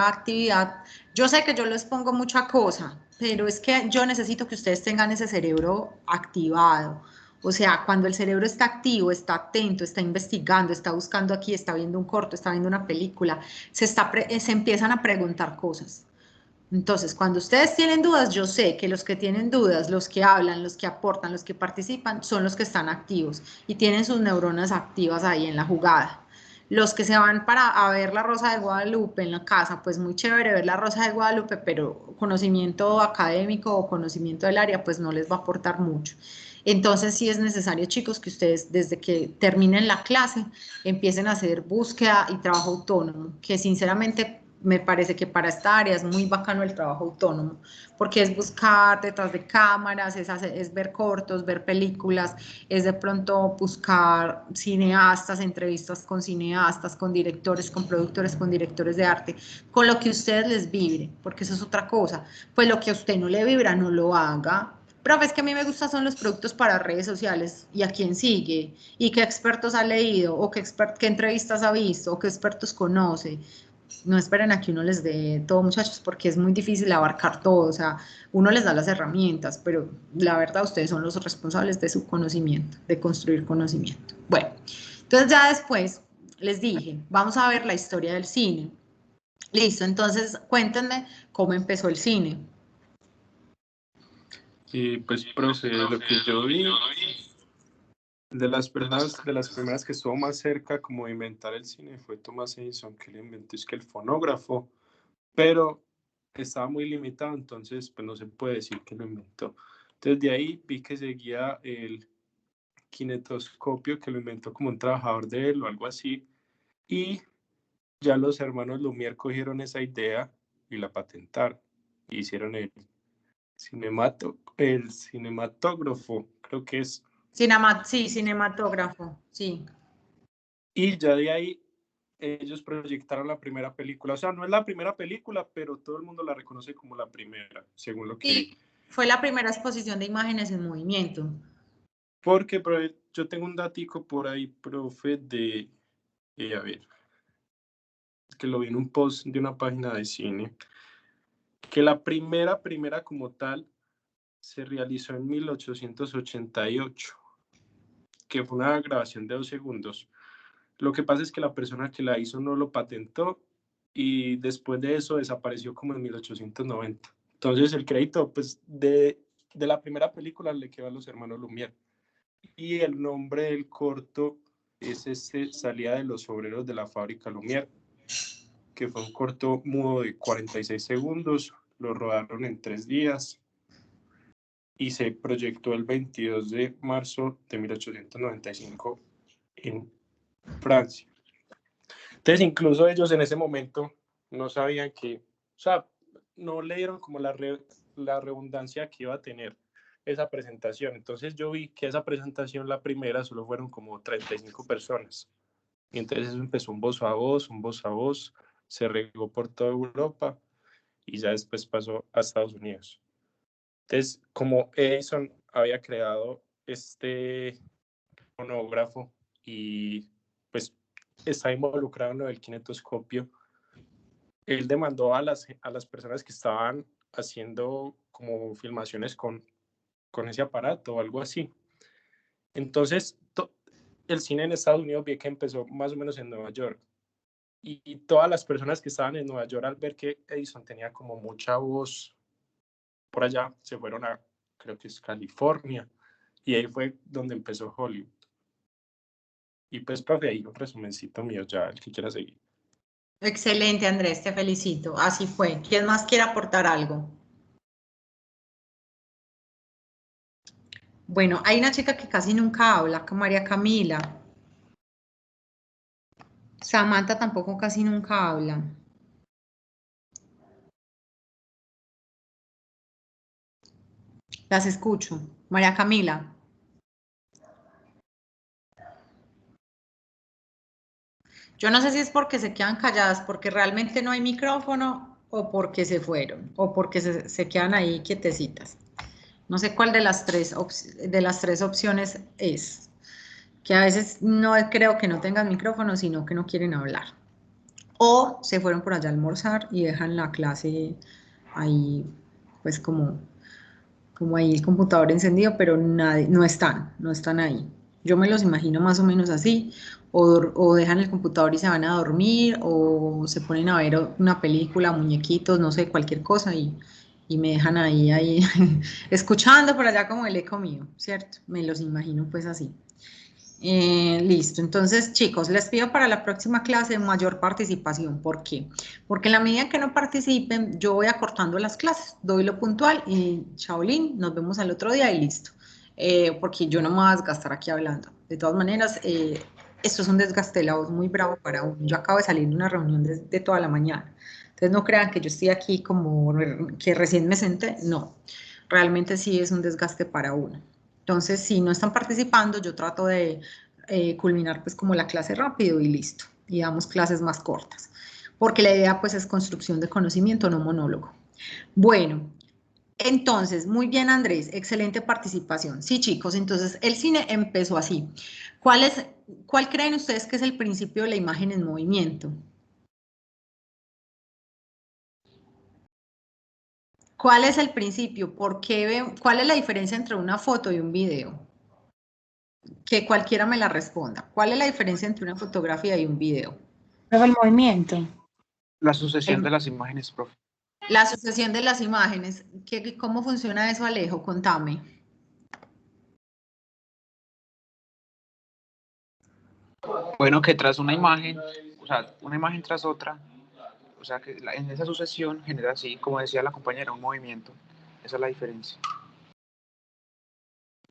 actividad. Yo sé que yo les pongo mucha cosa, pero es que yo necesito que ustedes tengan ese cerebro activado. O sea, cuando el cerebro está activo, está atento, está investigando, está buscando aquí, está viendo un corto, está viendo una película, se empiezan a preguntar cosas. Entonces, cuando ustedes tienen dudas, yo sé que los que tienen dudas, los que hablan, los que aportan, los que participan, son los que están activos y tienen sus neuronas activas ahí en la jugada. Los que se van a ver la Rosa de Guadalupe en la casa, pues muy chévere ver la Rosa de Guadalupe, pero conocimiento académico o conocimiento del área, pues no les va a aportar mucho. Entonces sí es necesario, chicos, que ustedes desde que terminen la clase empiecen a hacer búsqueda y trabajo autónomo, que sinceramente me parece que para esta área es muy bacano el trabajo autónomo, porque es buscar detrás de cámaras, es ver cortos, ver películas, es de pronto buscar cineastas, entrevistas con cineastas, con directores, con productores, con directores de arte, con lo que a ustedes les vibre, porque eso es otra cosa. Pues lo que a usted no le vibra, no lo haga. Profe, es que a mí me gustan son los productos para redes sociales y a quién sigue, y qué expertos ha leído, o qué entrevistas ha visto, o qué expertos conoce. No esperen a que uno les dé todo, muchachos, porque es muy difícil abarcar todo. O sea, uno les da las herramientas, pero la verdad ustedes son los responsables de su conocimiento, de construir conocimiento. Bueno, entonces ya después les dije, vamos a ver la historia del cine. Listo, entonces cuéntenme cómo empezó el cine. Y pues, profe, lo que yo vi, de las primeras que estuvo más cerca como de inventar el cine fue Thomas Edison, que le inventó es que el fonógrafo, pero estaba muy limitado, entonces pues no se puede decir que lo inventó. Entonces de ahí vi que seguía el kinetoscopio, que lo inventó como un trabajador de él o algo así, y ya los hermanos Lumière cogieron esa idea y la patentaron, y hicieron el cinematógrafo, creo que es. Sí, cinematógrafo, sí. Y ya de ahí ellos proyectaron la primera película. O sea, no es la primera película, pero todo el mundo la reconoce como la primera, según lo que vi. Sí, fue la primera exposición de imágenes en movimiento. Porque yo tengo un datico por ahí, profe, a ver, que lo vi en un post de una página de cine, que la primera como tal se realizó en 1888, que fue una grabación de 2 segundos. Lo que pasa es que la persona que la hizo no lo patentó y después de eso desapareció como en 1890. Entonces el crédito pues, de la primera película le quedó a los hermanos Lumière. Y el nombre del corto es Salida de los obreros de la fábrica Lumière, que fue un corto mudo de 46 segundos. lo rodaron en 3 días y se proyectó el 22 de marzo de 1895 en Francia. Entonces, incluso ellos en ese momento no sabían que, o sea, no le dieron como la redundancia que iba a tener esa presentación. Entonces yo vi que esa presentación, la primera, solo fueron como 35 personas. Y entonces eso empezó un voz a voz, se regó por toda Europa y ya después pasó a Estados Unidos. Entonces, como Edison había creado este fonógrafo y pues está involucrado en lo del kinetoscopio, él demandó a las personas que estaban haciendo como filmaciones con ese aparato o algo así. Entonces, el cine en Estados Unidos vi que empezó más o menos en Nueva York. Y todas las personas que estaban en Nueva York al ver que Edison tenía como mucha voz por allá, se fueron a, creo que es California, y ahí fue donde empezó Hollywood. Y pues, profe, ahí un resumencito mío ya, el que quiera seguir. Excelente, Andrés, te felicito. Así fue. ¿Quién más quiere aportar algo? Bueno, hay una chica que casi nunca habla, que María Camila. Samantha tampoco casi nunca habla. Las escucho. María Camila. Yo no sé si es porque se quedan calladas, porque realmente no hay micrófono, o porque se fueron, o porque se quedan ahí quietecitas. No sé cuál de las tres opciones es. Que a veces no creo que no tengan micrófono, sino que no quieren hablar. O se fueron por allá a almorzar y dejan la clase ahí, pues como ahí el computador encendido, pero no están ahí. Yo me los imagino más o menos así, o dejan el computador y se van a dormir, o se ponen a ver una película, muñequitos, no sé, cualquier cosa, y me dejan ahí, escuchando por allá como el eco mío, ¿cierto? Me los imagino pues así. Listo, entonces chicos, les pido para la próxima clase mayor participación. ¿Por qué? Porque en la medida que no participen, yo voy acortando las clases, doy lo puntual y chaolín, nos vemos al otro día y listo. Porque yo no me voy a desgastar aquí hablando. De todas maneras, esto es un desgaste de la voz muy bravo para uno. Yo acabo de salir de una reunión de toda la mañana. Entonces no crean que yo estoy aquí como que recién me senté, no. Realmente sí es un desgaste para uno. Entonces, si no están participando, yo trato de culminar pues como la clase rápido y listo. Y damos clases más cortas. Porque la idea pues es construcción de conocimiento, no monólogo. Bueno, entonces, muy bien Andrés, excelente participación. Sí chicos, entonces el cine empezó así. ¿Cuál creen ustedes que es el principio de la imagen en movimiento? ¿Cuál es el principio? ¿Cuál es la diferencia entre una foto y un video? Que cualquiera me la responda. ¿Cuál es la diferencia entre una fotografía y un video? Pero el movimiento. La sucesión de las imágenes, profe. La asociación de las imágenes. ¿Cómo funciona eso, Alejo? Contame. Bueno, que tras una imagen, o sea, una imagen tras otra, o sea, que en esa sucesión genera así, como decía la compañera, un movimiento. Esa es la diferencia.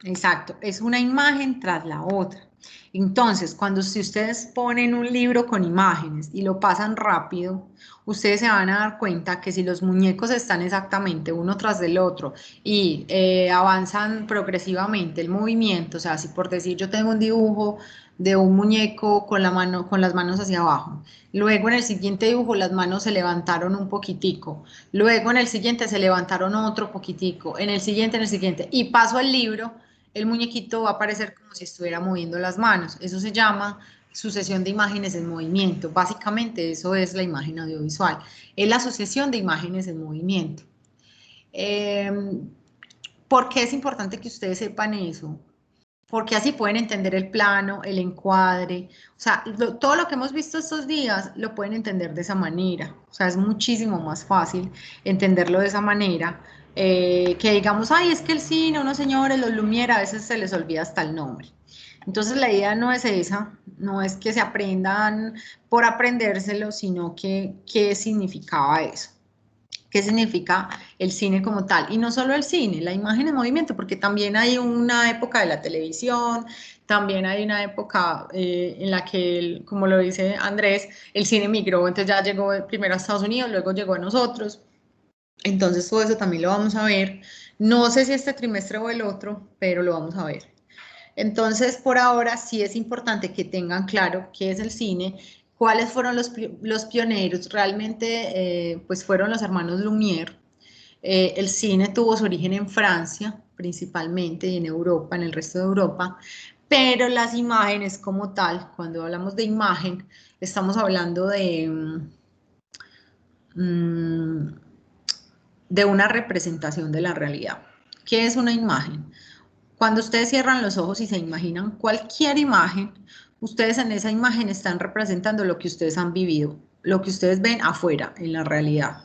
Exacto, es una imagen tras la otra. Entonces, si ustedes ponen un libro con imágenes y lo pasan rápido, ustedes se van a dar cuenta que si los muñecos están exactamente uno tras del otro y avanzan progresivamente el movimiento, o sea, si por decir yo tengo un dibujo de un muñeco con las manos hacia abajo, luego en el siguiente dibujo las manos se levantaron un poquitico, luego en el siguiente se levantaron otro poquitico, en el siguiente, y paso el libro, el muñequito va a aparecer como si estuviera moviendo las manos. Eso se llama sucesión de imágenes en movimiento. Básicamente eso es la imagen audiovisual. Es la sucesión de imágenes en movimiento. ¿Por qué es importante que ustedes sepan eso? Porque así pueden entender el plano, el encuadre, o sea, todo lo que hemos visto estos días lo pueden entender de esa manera, o sea, es muchísimo más fácil entenderlo de esa manera, que digamos, ay, es que el cine, unos señores, los Lumière, a veces se les olvida hasta el nombre. Entonces la idea no es esa, no es que se aprendan por aprendérselo, sino que qué significaba eso. ¿Qué significa el cine como tal? Y no solo el cine, la imagen en movimiento, porque también hay una época de la televisión, también hay una época en la que, como lo dice Andrés, el cine migró, entonces ya llegó primero a Estados Unidos, luego llegó a nosotros. Entonces todo eso también lo vamos a ver. No sé si este trimestre o el otro, pero lo vamos a ver. Entonces, por ahora sí es importante que tengan claro qué es el cine, cuáles fueron los pioneros. Realmente, pues fueron los hermanos Lumière. El cine tuvo su origen en Francia, principalmente, y en Europa, en el resto de Europa, pero las imágenes como tal, cuando hablamos de imagen, estamos hablando mm, de una representación de la realidad. ¿Qué es una imagen? Cuando ustedes cierran los ojos y se imaginan cualquier imagen, ustedes en esa imagen están representando lo que ustedes han vivido, lo que ustedes ven afuera, en la realidad.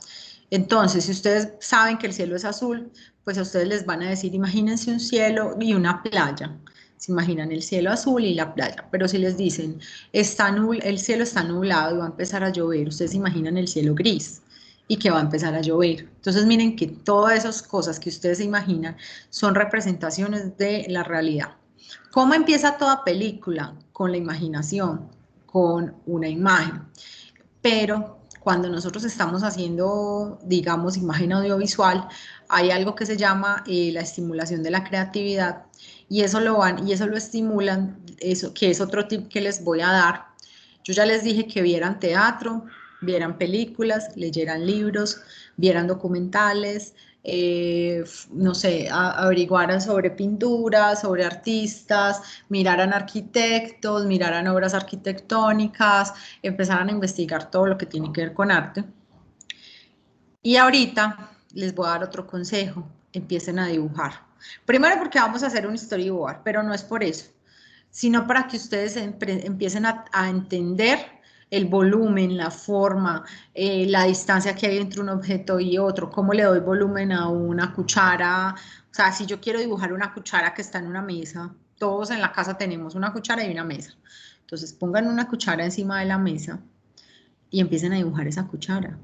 Entonces, si ustedes saben que el cielo es azul, pues a ustedes les van a decir, imagínense un cielo y una playa. Se imaginan el cielo azul y la playa. Pero si les dicen, el cielo está nublado y va a empezar a llover, ustedes imaginan el cielo gris y que va a empezar a llover. Entonces miren que todas esas cosas que ustedes se imaginan son representaciones de la realidad. ¿Cómo empieza toda película? Con la imaginación, con una imagen. Pero cuando nosotros estamos haciendo, digamos, imagen audiovisual, hay algo que se llama la estimulación de la creatividad y eso lo estimulan, eso, que es otro tip que les voy a dar. Yo ya les dije que vieran teatro, vieran películas, leyeran libros, vieran documentales, no sé, averiguaran sobre pintura, sobre artistas, miraran arquitectos, miraran obras arquitectónicas, empezaran a investigar todo lo que tiene que ver con arte. Y ahorita les voy a dar otro consejo, empiecen a dibujar. Primero porque vamos a hacer un storyboard, pero no es por eso, sino para que ustedes empiecen a entender el volumen, la forma, la distancia que hay entre un objeto y otro, cómo le doy volumen a una cuchara. O sea, si yo quiero dibujar una cuchara que está en una mesa, todos en la casa tenemos una cuchara y una mesa. Entonces pongan una cuchara encima de la mesa y empiecen a dibujar esa cuchara.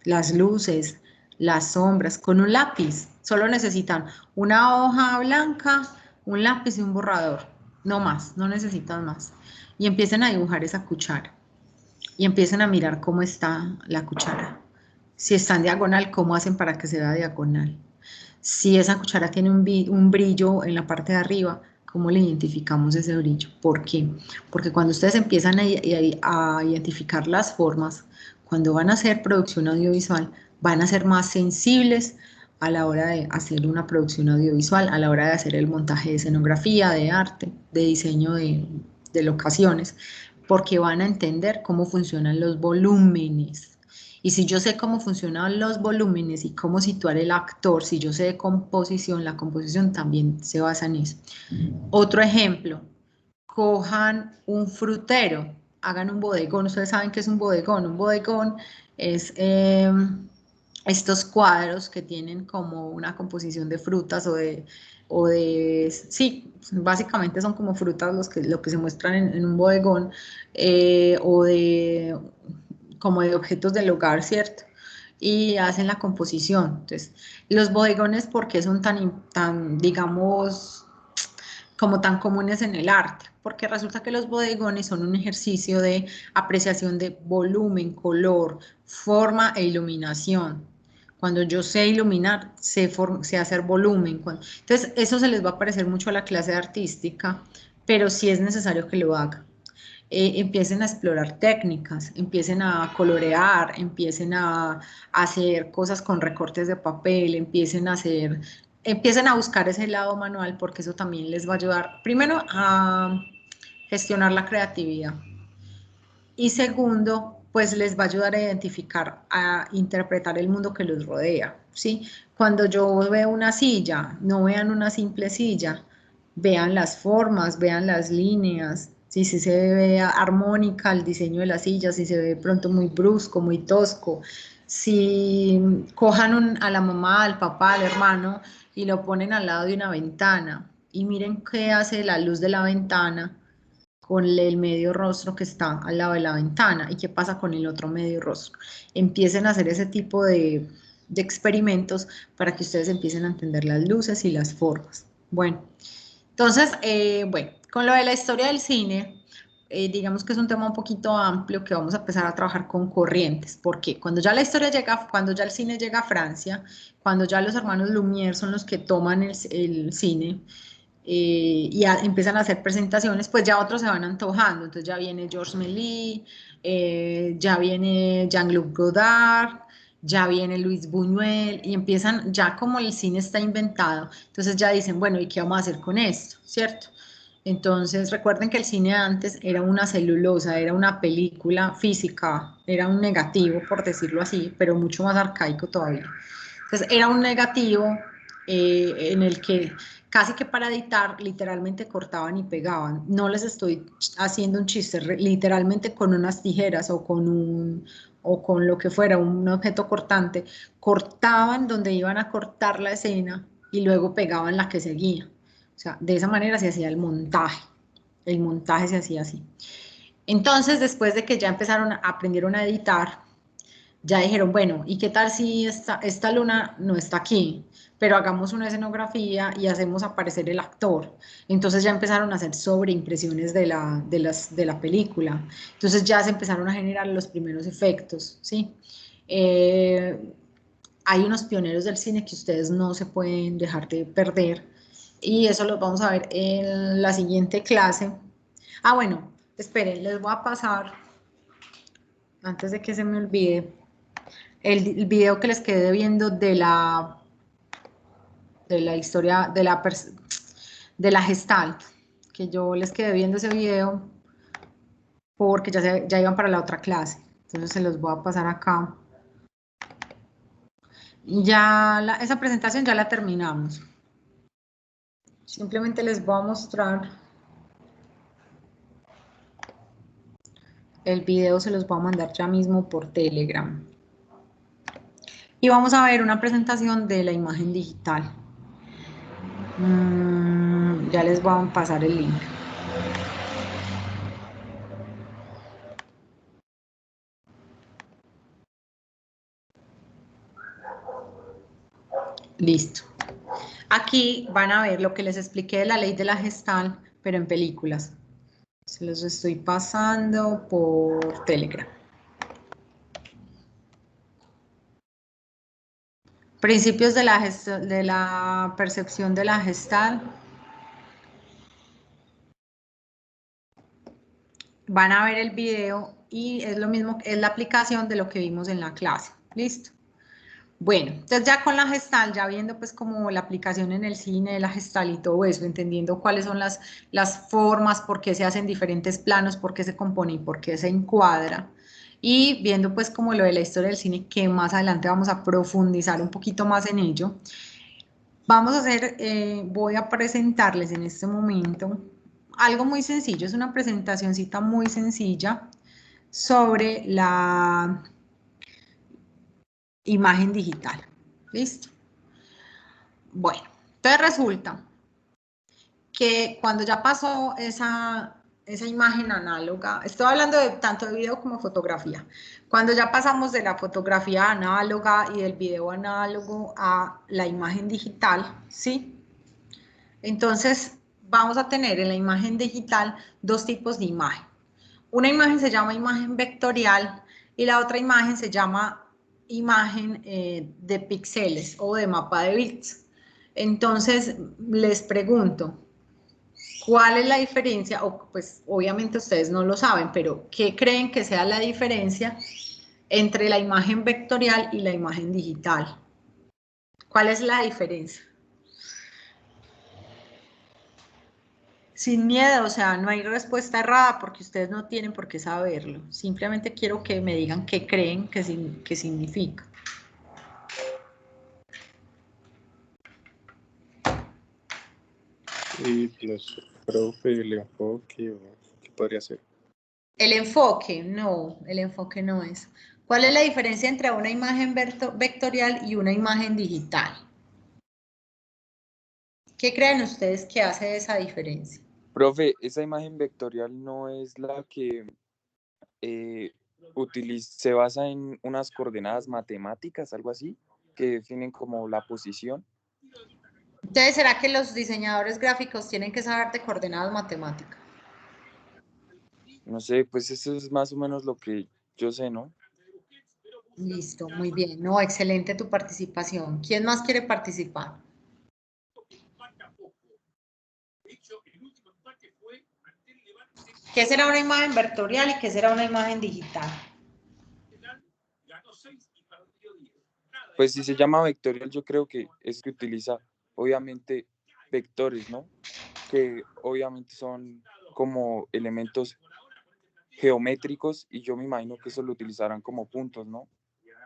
Las luces, las sombras, con un lápiz. Solo necesitan una hoja blanca, un lápiz y un borrador. No más, no necesitan más. Y empiecen a dibujar esa cuchara. Y empiecen a mirar cómo está la cuchara. Si está en diagonal, ¿cómo hacen para que se vea diagonal? Si esa cuchara tiene un brillo en la parte de arriba, ¿cómo le identificamos ese brillo? ¿Por qué? Porque cuando ustedes empiezan a identificar las formas, cuando van a hacer producción audiovisual, van a ser más sensibles a la hora de hacer una producción audiovisual, a la hora de hacer el montaje de escenografía, de arte, de diseño de locaciones, porque van a entender cómo funcionan los volúmenes. Y si yo sé cómo funcionan los volúmenes y cómo situar el actor, si yo sé de composición, la composición también se basa en eso. Otro ejemplo, cojan un frutero, hagan un bodegón. Ustedes saben qué es un bodegón. Un bodegón es estos cuadros que tienen como una composición de frutas sí, básicamente son como frutas lo que se muestran en un bodegón como de objetos del hogar, ¿cierto? Y hacen la composición. Entonces, los bodegones, ¿por qué son tan, digamos, como tan comunes en el arte? Porque resulta que los bodegones son un ejercicio de apreciación de volumen, color, forma e iluminación. Cuando yo sé iluminar, sé hacer volumen. Entonces, eso se les va a parecer mucho a la clase de artística, pero sí es necesario que lo hagan. Empiecen a explorar técnicas, empiecen a colorear, empiecen a hacer cosas con recortes de papel, empiecen a buscar ese lado manual porque eso también les va a ayudar, primero, a gestionar la creatividad y segundo, pues les va a ayudar a identificar, a interpretar el mundo que los rodea, ¿sí? Cuando yo veo una silla, no vean una simple silla, vean las formas, vean las líneas, si se ve armónica el diseño de la silla, si se ve de pronto muy brusco, muy tosco, si cojan a la mamá, al papá, al hermano y lo ponen al lado de una ventana y miren qué hace la luz de la ventana con el medio rostro que está al lado de la ventana y qué pasa con el otro medio rostro. Empiecen a hacer ese tipo de experimentos para que ustedes empiecen a entender las luces y las formas. Bueno, entonces, bueno, con lo de la historia del cine, digamos que es un tema un poquito amplio que vamos a empezar a trabajar con corrientes. ¿Por qué? Cuando ya la historia llega, cuando ya el cine llega a Francia, cuando ya los hermanos Lumière son los que toman el cine, y empiezan a hacer presentaciones, pues ya otros se van antojando. Entonces ya viene Georges Méliès, ya viene Jean-Luc Godard, ya viene Luis Buñuel, y empiezan, ya como el cine está inventado, entonces ya dicen, bueno, ¿y qué vamos a hacer con esto? ¿Cierto? Entonces recuerden que el cine antes era una celulosa, era una película física, era un negativo, por decirlo así, pero mucho más arcaico todavía. Entonces era un negativo en el que casi que para editar literalmente cortaban y pegaban. No les estoy haciendo un chiste, literalmente con unas tijeras o con lo que fuera, un objeto cortante, cortaban donde iban a cortar la escena y luego pegaban la que seguía. O sea, de esa manera se hacía el montaje se hacía así. Entonces, después de que ya aprendieron a editar, ya dijeron, bueno, ¿y qué tal si esta luna no está aquí? Pero hagamos una escenografía y hacemos aparecer el actor. Entonces ya empezaron a hacer sobreimpresiones de la película. Entonces ya se empezaron a generar los primeros efectos, ¿sí? Hay unos pioneros del cine que ustedes no se pueden dejar de perder y eso lo vamos a ver en la siguiente clase. Ah, bueno, esperen, les voy a pasar, antes de que se me olvide, el video que les quedé viendo de la historia de la Gestalt, que yo les quedé viendo ese video porque ya iban para la otra clase. Entonces se los voy a pasar acá. Ya esa presentación ya la terminamos. Simplemente les voy a mostrar el video, se los voy a mandar ya mismo por Telegram. Y vamos a ver una presentación de la imagen digital. Ya les voy a pasar el link. Listo. Aquí van a ver lo que les expliqué de la ley de la Gestalt, pero en películas. Se los estoy pasando por Telegram. Principios de la percepción de la Gestalt. Van a ver el video y es lo mismo, es la aplicación de lo que vimos en la clase. ¿Listo? Bueno, entonces ya con la Gestalt, ya viendo pues como la aplicación en el cine de la Gestalt y todo eso, entendiendo cuáles son las formas, por qué se hacen diferentes planos, por qué se compone y por qué se encuadra, y viendo pues como lo de la historia del cine, que más adelante vamos a profundizar un poquito más en ello. Vamos a hacer, voy a presentarles en este momento algo muy sencillo, es una presentacioncita muy sencilla sobre la imagen digital. ¿Listo? Bueno, entonces resulta que cuando ya pasó esa imagen análoga, estoy hablando tanto de video como fotografía, cuando ya pasamos de la fotografía análoga y del video análogo a la imagen digital, ¿sí? Entonces vamos a tener en la imagen digital dos tipos de imagen. Una imagen se llama imagen vectorial y la otra imagen se llama imagen de píxeles o de mapa de bits. Entonces, les pregunto, ¿cuál es la diferencia? O, pues obviamente ustedes no lo saben, pero ¿qué creen que sea la diferencia entre la imagen vectorial y la imagen digital? ¿Cuál es la diferencia? Sin miedo, o sea, no hay respuesta errada porque ustedes no tienen por qué saberlo. Simplemente quiero que me digan qué creen que significa. Y no sé, profe, el enfoque, ¿qué podría ser? El enfoque no es. ¿Cuál es la diferencia entre una imagen vectorial y una imagen digital? ¿Qué creen ustedes que hace esa diferencia? Profe, esa imagen vectorial no es la que se basa en unas coordenadas matemáticas, algo así, que definen como la posición. Entonces, ¿será que los diseñadores gráficos tienen que saber de coordenadas matemáticas? No sé, pues eso es más o menos lo que yo sé, ¿no? Listo, muy bien. No, excelente tu participación. ¿Quién más quiere participar? ¿Qué será una imagen vectorial y qué será una imagen digital? Pues si se llama vectorial, yo creo que es que utiliza obviamente vectores, ¿no? Que obviamente son como elementos geométricos y yo me imagino que eso lo utilizarán como puntos, ¿no?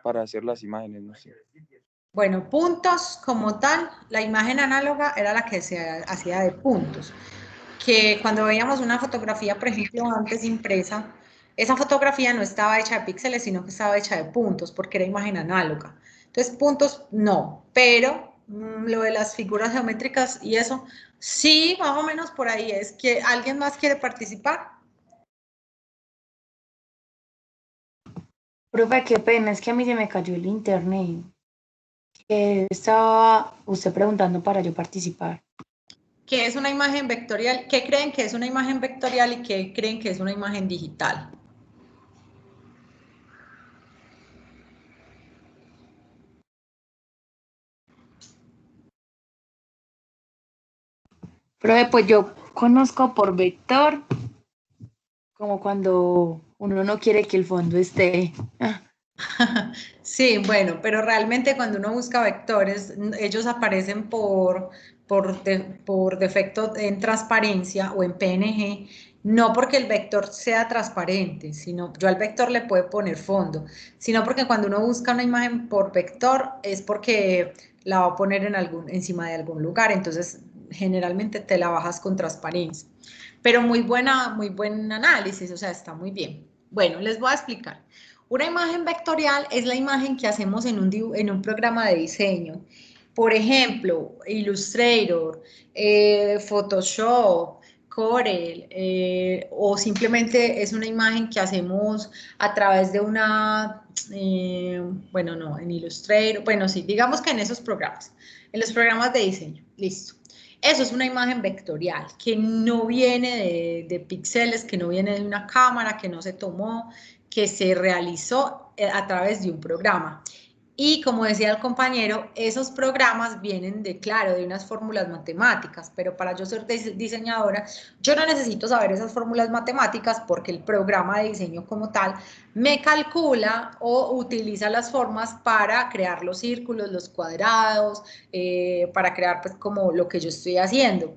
Para hacer las imágenes, no sé. Bueno, puntos como tal, la imagen análoga era la que se hacía de puntos, que cuando veíamos una fotografía, por ejemplo, antes impresa, esa fotografía no estaba hecha de píxeles, sino que estaba hecha de puntos, porque era imagen análoga. Entonces, puntos no, pero lo de las figuras geométricas y eso, sí, más o menos por ahí es. Que ¿alguien más quiere participar? Profe, qué pena, es que a mí se me cayó el internet. Estaba usted preguntando para yo participar. ¿Qué es una imagen vectorial? ¿Qué creen que es una imagen vectorial y qué creen que es una imagen digital? Profe, pues yo conozco por vector como cuando uno no quiere que el fondo esté. Sí, bueno, pero realmente cuando uno busca vectores, ellos aparecen por defecto en transparencia o en PNG, no porque el vector sea transparente, sino yo al vector le puedo poner fondo, sino porque cuando uno busca una imagen por vector es porque la va a poner encima de algún lugar, entonces generalmente te la bajas con transparencia. Pero muy buen análisis, o sea, está muy bien. Bueno, les voy a explicar. Una imagen vectorial es la imagen que hacemos en un programa de diseño. Por ejemplo, Illustrator, Photoshop, Corel, o simplemente es una imagen que hacemos a través de bueno, no, en Illustrator, bueno, sí, digamos que en esos programas, en los programas de diseño, listo. Eso es una imagen vectorial, que no viene de píxeles, que no viene de una cámara, que no se tomó, que se realizó a través de un programa. Y como decía el compañero, esos programas vienen claro, de unas fórmulas matemáticas, pero para yo ser diseñadora, yo no necesito saber esas fórmulas matemáticas porque el programa de diseño como tal me calcula o utiliza las formas para crear los círculos, los cuadrados, para crear pues como lo que yo estoy haciendo.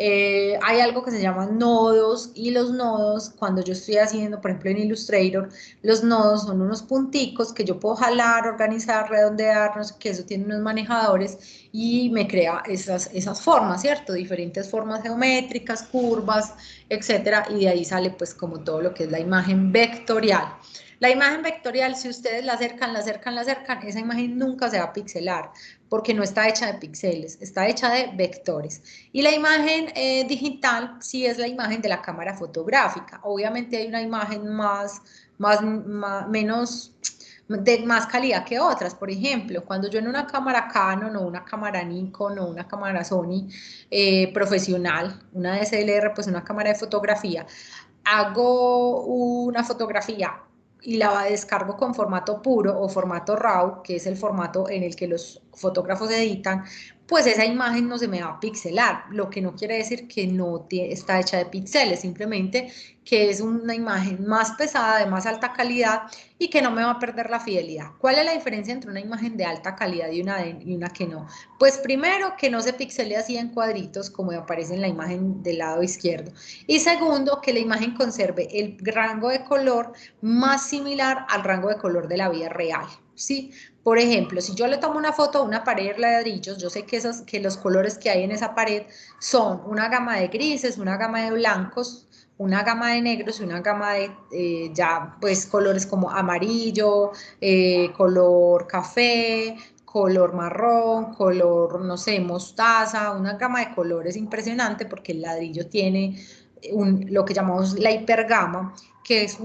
Hay algo que se llaman nodos y los nodos, cuando yo estoy haciendo, por ejemplo en Illustrator, los nodos son unos punticos que yo puedo jalar, organizar, redondear, no sé qué, eso tiene unos manejadores y me crea esas formas, ¿cierto? Diferentes formas geométricas, curvas, etcétera, y de ahí sale pues como todo lo que es la imagen vectorial. La imagen vectorial, si ustedes la acercan, esa imagen nunca se va a pixelar, porque no está hecha de píxeles, está hecha de vectores. Y la imagen digital sí es la imagen de la cámara fotográfica. Obviamente hay una imagen menos de más calidad que otras. Por ejemplo, cuando yo en una cámara Canon o una cámara Nikon o una cámara Sony profesional, una DSLR, pues una cámara de fotografía, hago una fotografía y la descargo con formato puro o formato RAW, que es el formato en el que los fotógrafos editan, pues esa imagen no se me va a pixelar, lo que no quiere decir que no está hecha de píxeles, simplemente que es una imagen más pesada, de más alta calidad y que no me va a perder la fidelidad. ¿Cuál es la diferencia entre una imagen de alta calidad y una que no? Pues primero, que no se pixele así en cuadritos como aparece en la imagen del lado izquierdo. Y segundo, que la imagen conserve el rango de color más similar al rango de color de la vida real, ¿sí? Por ejemplo, si yo le tomo una foto a una pared de ladrillos, yo sé que los colores que hay en esa pared son una gama de grises, una gama de blancos, una gama de negros y una gama de ya pues colores como amarillo, color café, color marrón, color, no sé, mostaza, una gama de colores impresionante porque el ladrillo tiene lo que llamamos la hipergama, que es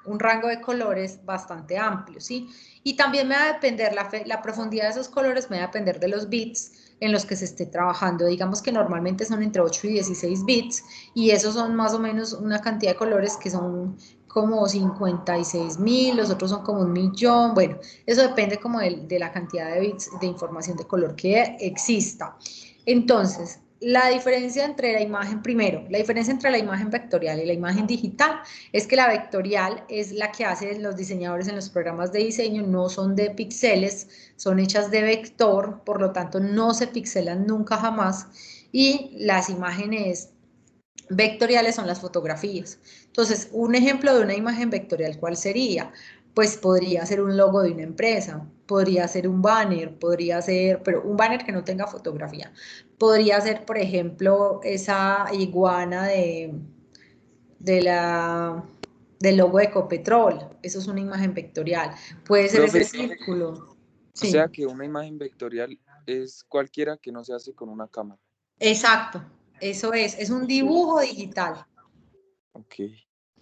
un rango de colores bastante amplio, ¿sí? Y también me va a depender, la profundidad de esos colores me va a depender de los bits en los que se esté trabajando. Digamos que normalmente son entre 8 y 16 bits, y esos son más o menos una cantidad de colores que son como 56.000, los otros son como 1.000.000, bueno, eso depende como de la cantidad de bits de información de color que exista. Entonces, la diferencia entre la imagen, primero, la diferencia entre la imagen vectorial y la imagen digital es que la vectorial es la que hacen los diseñadores en los programas de diseño, no son de píxeles, son hechas de vector, por lo tanto no se pixelan nunca jamás, y las imágenes vectoriales son las fotografías. Entonces, un ejemplo de una imagen vectorial, ¿cuál sería? Pues podría ser un logo de una empresa, podría ser un banner, podría ser, pero un banner que no tenga fotografía. Podría ser, por ejemplo, esa iguana del logo de Ecopetrol. Eso es una imagen vectorial. Puede ser Profe, ese círculo. o Sí, sea que una imagen vectorial es cualquiera que no se hace con una cámara. exacto. Eso es un dibujo digital. Ok.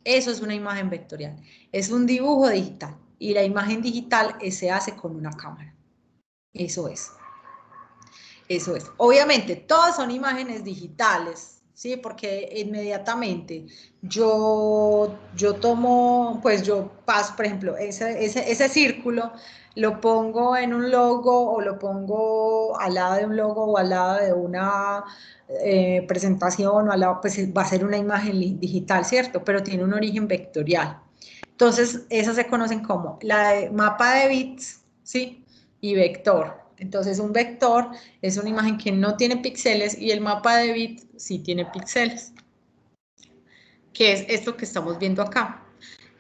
Eso es una imagen vectorial. Es un dibujo digital. Y la imagen digital se hace con una cámara. Eso es. Eso es. Obviamente, todas son imágenes digitales, ¿sí? Porque inmediatamente yo tomo, pues yo paso, por ejemplo, ese círculo, lo pongo en un logo o lo pongo al lado de un logo o al lado de una presentación o al lado, pues va a ser una imagen digital, ¿cierto? Pero tiene un origen vectorial. Entonces, esas se conocen como la de mapa de bits, ¿sí? Y vector. Entonces, un vector es una imagen que no tiene píxeles y el mapa de bits sí tiene píxeles, que es esto que estamos viendo acá.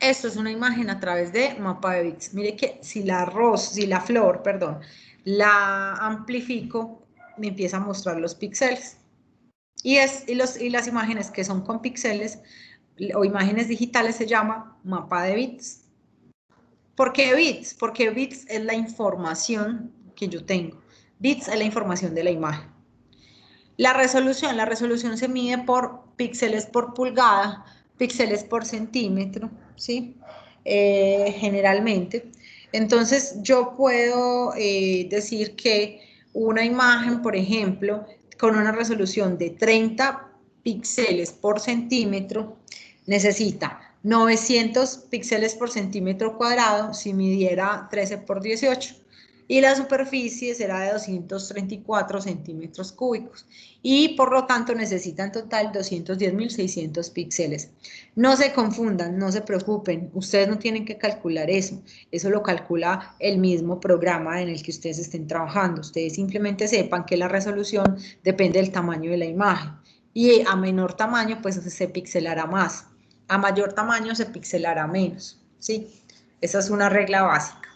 Esto es una imagen a través de mapa de bits. Mire que si la flor, perdón, la amplifico, me empieza a mostrar los píxeles. Y las imágenes que son con píxeles o imágenes digitales se llama mapa de bits. ¿Por qué bits? Porque bits es la información que yo tengo. Bits es la información de la imagen. La resolución se mide por píxeles por pulgada, píxeles por centímetro, ¿sí? Generalmente. Entonces, yo puedo decir que una imagen, por ejemplo, con una resolución de 30 píxeles por centímetro, necesita 900 píxeles por centímetro cuadrado si midiera 13 por 18. Y la superficie será de 234 centímetros cúbicos y por lo tanto necesita en total 210.600 píxeles. No se confundan, no se preocupen, ustedes no tienen que calcular eso lo calcula el mismo programa en el que ustedes estén trabajando. Ustedes simplemente sepan que la resolución depende del tamaño de la imagen y a menor tamaño pues se pixelará más, a mayor tamaño se pixelará menos, ¿sí? Esa es una regla básica.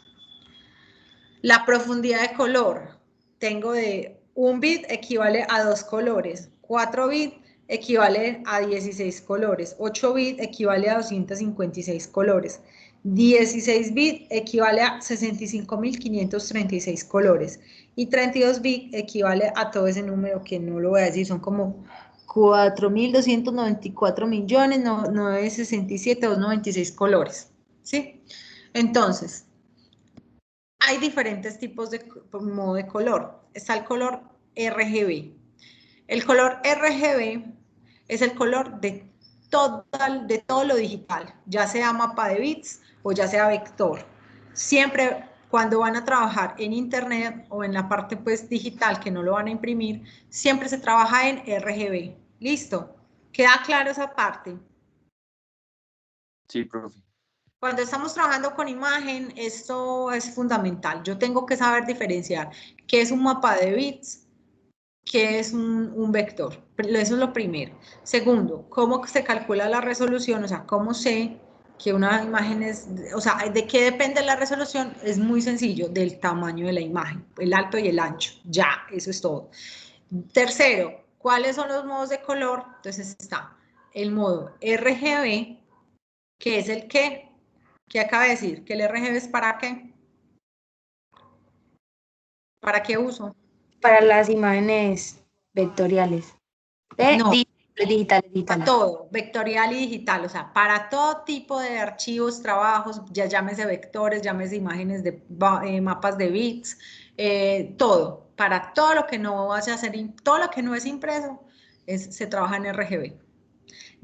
La profundidad de color, tengo de 1 bit equivale a 2 colores, 4 bits equivale a 16 colores, 8 bits equivale a 256 colores, 16 bits equivale a 65.536 colores y 32 bits equivale a todo ese número que no lo voy a decir, son como 4.294.967.296 colores, ¿sí? Entonces, hay diferentes tipos de modo de color. Está el color RGB. El color RGB es el color de todo lo digital, ya sea mapa de bits o ya sea vector. Siempre cuando van a trabajar en internet o en la parte pues digital que no lo van a imprimir, siempre se trabaja en RGB. ¿Listo? ¿Queda claro esa parte? Sí, profe. Cuando estamos trabajando con imagen, esto es fundamental. Yo tengo que saber diferenciar qué es un mapa de bits, qué es un vector. Eso es lo primero. Segundo, cómo se calcula la resolución, o sea, cómo sé que una imagen es, o sea, de qué depende la resolución, es muy sencillo, del tamaño de la imagen, el alto y el ancho. Ya, eso es todo. Tercero, ¿cuáles son los modos de color? Entonces está el modo RGB, que es el que acaba de decir, que el RGB es para qué. ¿Para qué uso? Para las imágenes vectoriales. No, Digital. Para todo, vectorial y digital, o sea, para todo tipo de archivos, trabajos, ya llámese vectores, llámese imágenes de mapas de bits, todo, para todo lo que no vaya a ser, todo lo que no es impreso, se trabaja en RGB.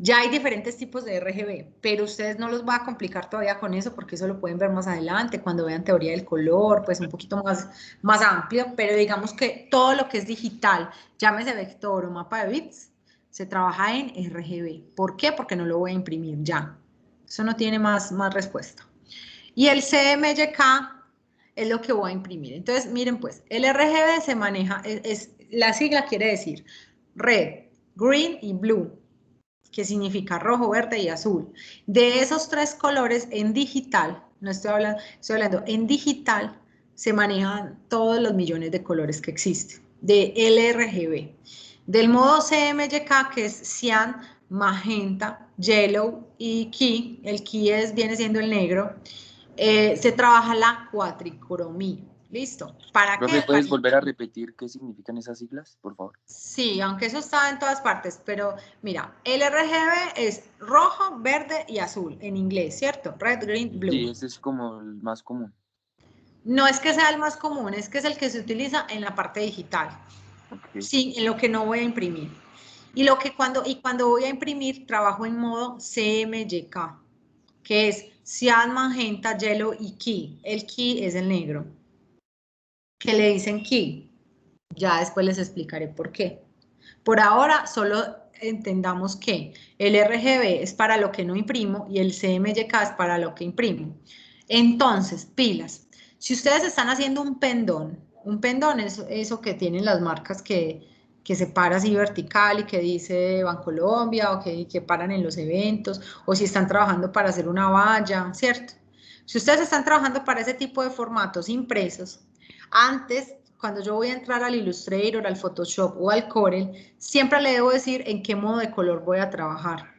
Ya hay diferentes tipos de RGB, pero ustedes no los va a complicar todavía con eso, porque eso lo pueden ver más adelante, cuando vean teoría del color, pues un poquito más amplio, pero digamos que todo lo que es digital, llámese vector o mapa de bits, se trabaja en RGB. ¿Por qué? Porque no lo voy a imprimir ya. Eso no tiene más respuesta. Y el CMYK es lo que voy a imprimir. Entonces, miren pues, el RGB se maneja, la sigla quiere decir red, green y blue, que significa rojo, verde y azul. De esos tres colores en digital, no estoy hablando, en digital se manejan todos los millones de colores que existen, de LRGB. Del modo CMYK, que es cian, magenta, yellow y key, el key viene siendo el negro, se trabaja la cuatricromía. ¿Listo? ¿Para Profe, qué? ¿puedes volver a repetir qué significan esas siglas, por favor? Sí, aunque eso está en todas partes, pero mira, el RGB es rojo, verde y azul en inglés, ¿cierto? Red, green, blue. Sí, ese es como el más común. No es que sea el más común, es que es el que se utiliza en la parte digital. Okay. Sí, en lo que no voy a imprimir. Y cuando voy a imprimir, trabajo en modo CMYK, que es cian, magenta, yellow y key. El key es el negro. ¿Qué le dicen key? Ya después les explicaré por qué. Por ahora, solo entendamos que el RGB es para lo que no imprimo y el CMYK es para lo que imprimo. Entonces, pilas. Si ustedes están haciendo un pendón es eso que tienen las marcas que se para así vertical y que dice Bancolombia o que paran en los eventos, o si están trabajando para hacer una valla, ¿cierto? Si ustedes están trabajando para ese tipo de formatos impresos, antes, cuando yo voy a entrar al Illustrator, al Photoshop o al Corel, siempre le debo decir en qué modo de color voy a trabajar.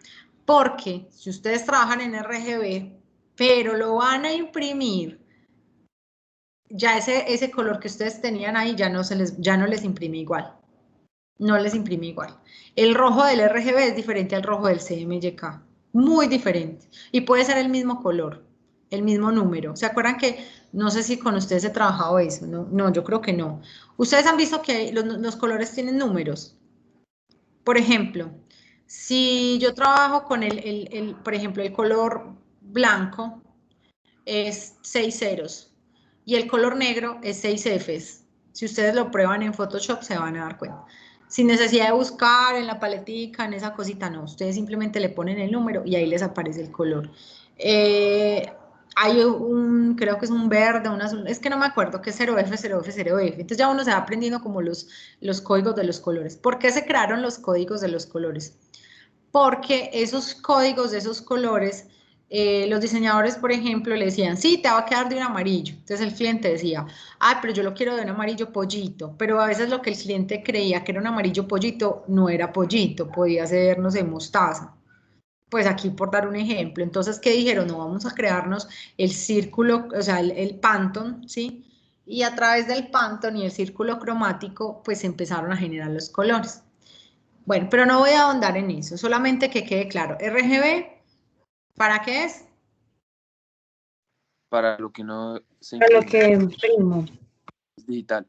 Porque si ustedes trabajan en RGB, pero lo van a imprimir, ya ese color que ustedes tenían ahí ya no les imprime igual. No les imprime igual. El rojo del RGB es diferente al rojo del CMYK. Muy diferente. Y puede ser el mismo color, el mismo número. ¿Se acuerdan que, no sé si con ustedes he trabajado eso? No, yo creo que no. Ustedes han visto que los colores tienen números. Por ejemplo, si yo trabajo con por ejemplo, el color blanco es 6 ceros y el color negro es 6 Fs. Si ustedes lo prueban en Photoshop se van a dar cuenta. Sin necesidad de buscar en la paletica, en esa cosita, no. Ustedes simplemente le ponen el número y ahí les aparece el color. Hay creo que es un verde, un azul, es que no me acuerdo, que es 0F, 0F, 0F. Entonces ya uno se va aprendiendo como los códigos de los colores. ¿Por qué se crearon los códigos de los colores? Porque esos códigos de esos colores, los diseñadores, por ejemplo, le decían, sí, te va a quedar de un amarillo. Entonces el cliente decía, pero yo lo quiero de un amarillo pollito. Pero a veces lo que el cliente creía que era un amarillo pollito, no era pollito, podía ser, no sé, mostaza. Pues aquí por dar un ejemplo. Entonces, ¿qué dijeron? No, vamos a crearnos el círculo, o sea, el Pantone, ¿sí? Y a través del Pantone y el círculo cromático, pues empezaron a generar los colores. Bueno, pero no voy a ahondar en eso, solamente que quede claro. RGB, ¿para qué es? Para lo que no se Para lo imprime. que imprimo. Es digital.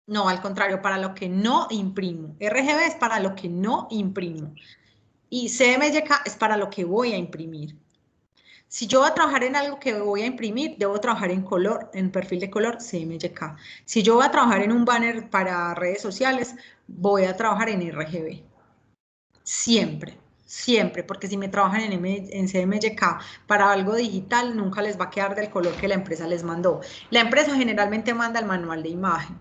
No, al contrario, para lo que no imprimo. RGB es para lo que no imprimo. Y CMYK es para lo que voy a imprimir. Si yo voy a trabajar en algo que voy a imprimir, debo trabajar en color, en perfil de color CMYK. Si yo voy a trabajar en un banner para redes sociales, voy a trabajar en RGB. Siempre, siempre, porque si me trabajan en CMYK para algo digital, nunca les va a quedar del color que la empresa les mandó. La empresa generalmente manda el manual de imagen.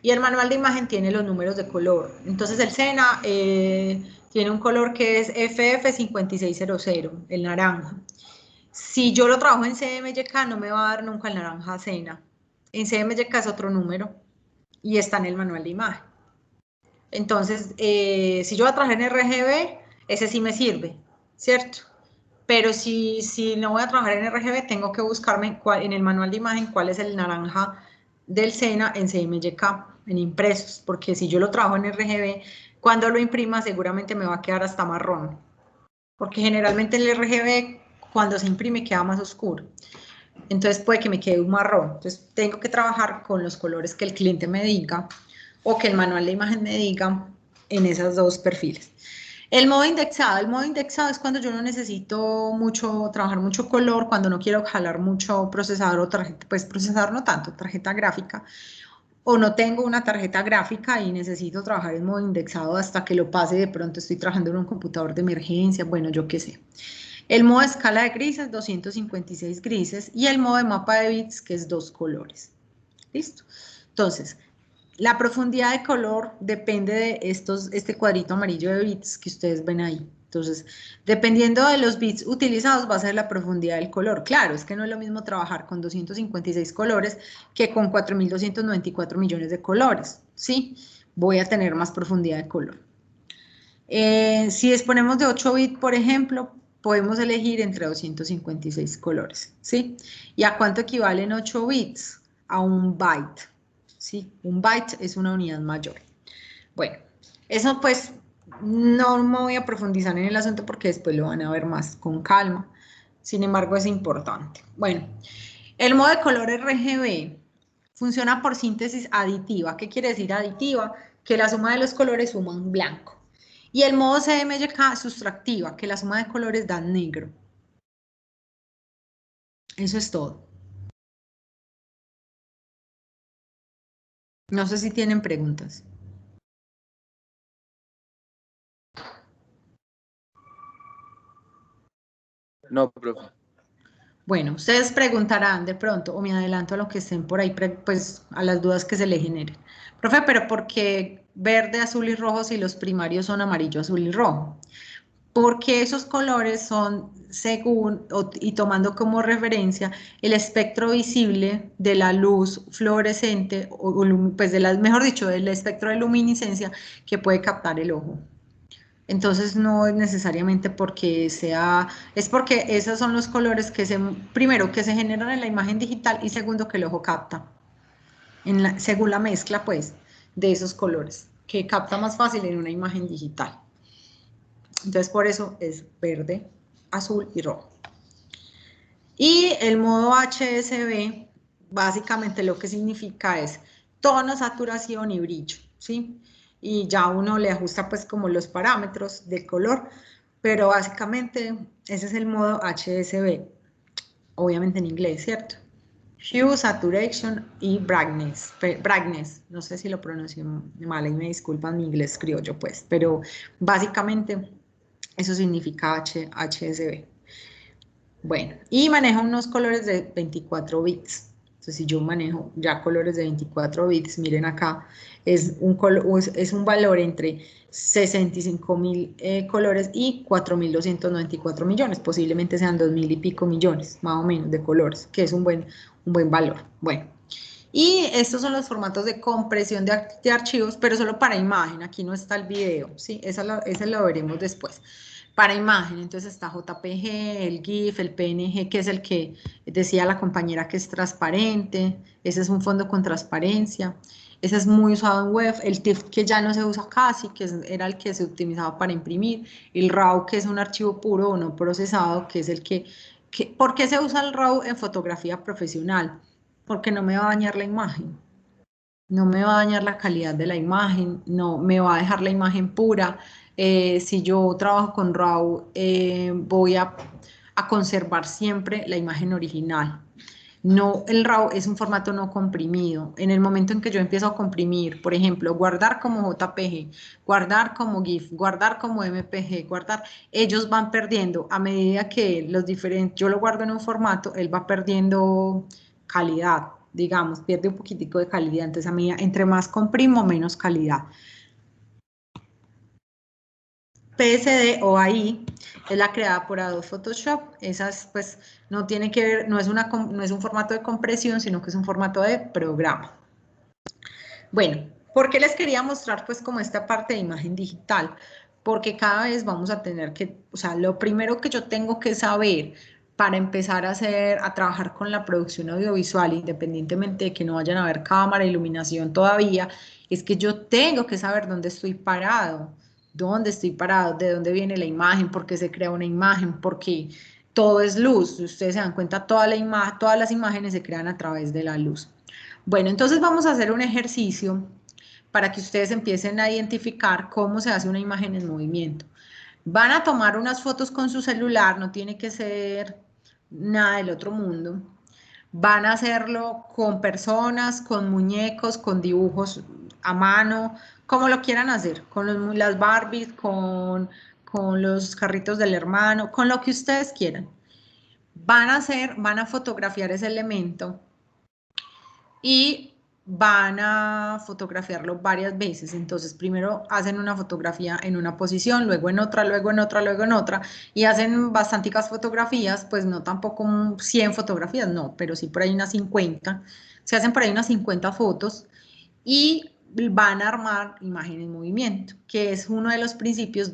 Y el manual de imagen tiene los números de color. Entonces el SENA tiene un color que es FF5600, el naranja. Si yo lo trabajo en CMYK, no me va a dar nunca el naranja SENA. En CMYK es otro número y está en el manual de imagen. Entonces, si yo voy a trabajar en RGB, ese sí me sirve, ¿cierto? Pero si no voy a trabajar en RGB, tengo que buscarme en el manual de imagen cuál es el naranja del SENA en CMYK, en impresos, porque si yo lo trabajo en RGB, Cuando lo imprima seguramente me va a quedar hasta marrón, porque generalmente el RGB cuando se imprime queda más oscuro. Entonces puede que me quede un marrón. Entonces tengo que trabajar con los colores que el cliente me diga o que el manual de imagen me diga en esos dos perfiles. El modo indexado es cuando yo no necesito trabajar mucho color, cuando no quiero jalar mucho procesador o tarjeta, pues procesador no tanto, tarjeta gráfica, o no tengo una tarjeta gráfica y necesito trabajar en modo indexado hasta que lo pase, de pronto estoy trabajando en un computador de emergencia, bueno, yo qué sé. El modo de escala de grises, 256 grises, y el modo de mapa de bits, que es 2 colores. ¿Listo? Entonces, la profundidad de color depende de este cuadrito amarillo de bits que ustedes ven ahí. Entonces, dependiendo de los bits utilizados, va a ser la profundidad del color. Claro, es que no es lo mismo trabajar con 256 colores que con 4.294 millones de colores, ¿sí? Voy a tener más profundidad de color. Si disponemos de 8 bits, por ejemplo, podemos elegir entre 256 colores, ¿sí? ¿Y a cuánto equivalen 8 bits? A un byte, ¿sí? Un byte es una unidad mayor. Bueno, eso pues no me voy a profundizar en el asunto porque después lo van a ver más con calma. Sin embargo, es importante. Bueno, el modo de color RGB funciona por síntesis aditiva. ¿Qué quiere decir aditiva? Que la suma de los colores suma un blanco. Y el modo CMYK sustractiva, que la suma de colores da negro. Eso es todo. No sé si tienen preguntas. No, profe. Bueno, ustedes preguntarán de pronto, o me adelanto a lo que estén por ahí, pues a las dudas que se le generen. Profe, pero ¿por qué verde, azul y rojo si los primarios son amarillo, azul y rojo? Porque esos colores son según y tomando como referencia el espectro visible de la luz fluorescente, pues mejor dicho, del espectro de luminiscencia que puede captar el ojo. Entonces no es necesariamente porque es porque esos son los colores primero, que se generan en la imagen digital y segundo, que el ojo capta, según la mezcla, pues, de esos colores, que capta más fácil en una imagen digital. Entonces por eso es verde, azul y rojo. Y el modo HSB, básicamente lo que significa es tono, saturación y brillo, ¿sí? Y ya uno le ajusta pues como los parámetros del color, pero básicamente ese es el modo HSB, obviamente en inglés, ¿cierto? Hue, Saturation y Brightness. Brightness, no sé si lo pronuncio mal, y me disculpan mi inglés criollo pues, pero básicamente eso significa HSB. Bueno, y maneja unos colores de 24 bits. Entonces, si yo manejo ya colores de 24 bits, miren acá, es un valor entre 65.000 colores y 4.294 millones. Posiblemente sean 2.000 y pico millones, más o menos, de colores, que es un buen valor. Bueno, y estos son los formatos de compresión de archivos, pero solo para imagen. Aquí no está el video, ¿sí? Ese lo veremos después. Para imagen, entonces está JPG, el GIF, el PNG, que es el que decía la compañera que es transparente. Ese es un fondo con transparencia. Ese es muy usado en web. El TIFF, que ya no se usa casi, que era el que se utilizaba para imprimir. El RAW, que es un archivo puro o no procesado, que es el que ¿por qué se usa el RAW en fotografía profesional? Porque no me va a dañar la imagen. No me va a dañar la calidad de la imagen, no me va a dejar la imagen pura. Si yo trabajo con RAW, voy a conservar siempre la imagen original. No, el RAW es un formato no comprimido. En el momento en que yo empiezo a comprimir, por ejemplo, guardar como JPG, guardar como GIF, guardar como MPG, ellos van perdiendo a medida que yo lo guardo en un formato, él va perdiendo calidad, digamos, pierde un poquitico de calidad. Entonces, a mí, entre más comprimo, menos calidad. PSD o AI es la creada por Adobe Photoshop. Esas pues no tiene que ver, no es un formato de compresión, sino que es un formato de programa. Bueno, ¿por qué les quería mostrar pues como esta parte de imagen digital? Porque cada vez vamos a tener que, o sea, lo primero que yo tengo que saber para empezar a trabajar con la producción audiovisual, independientemente de que no vayan a ver cámara, iluminación todavía, es que yo tengo que saber dónde estoy parado, de dónde viene la imagen, por qué se crea una imagen, porque todo es luz. Si ustedes se dan cuenta, todas las imágenes se crean a través de la luz. Bueno, entonces vamos a hacer un ejercicio para que ustedes empiecen a identificar cómo se hace una imagen en movimiento. Van a tomar unas fotos con su celular, no tiene que ser nada del otro mundo. Van a hacerlo con personas, con muñecos, con dibujos a mano, como lo quieran hacer, con las Barbies, con los carritos del hermano, con lo que ustedes quieran. Van a fotografiar ese elemento y van a fotografiarlo varias veces. Entonces, primero hacen una fotografía en una posición, luego en otra, luego en otra, luego en otra, y hacen bastanticas fotografías, pues no tampoco 100 fotografías, no, pero sí por ahí unas 50. Se hacen por ahí unas 50 fotos y van a armar imagen en movimiento, que es uno de los principios,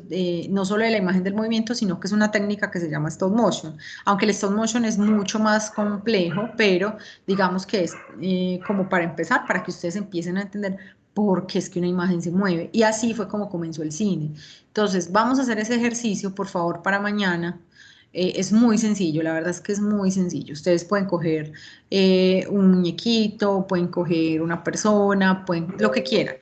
no solo de la imagen del movimiento, sino que es una técnica que se llama stop motion, aunque el stop motion es mucho más complejo, pero digamos que es como para empezar, para que ustedes empiecen a entender por qué es que una imagen se mueve, y así fue como comenzó el cine. Entonces, vamos a hacer ese ejercicio, por favor, para mañana. Es muy sencillo, la verdad es que es muy sencillo. Ustedes pueden coger un muñequito, pueden coger una persona, pueden lo que quieran.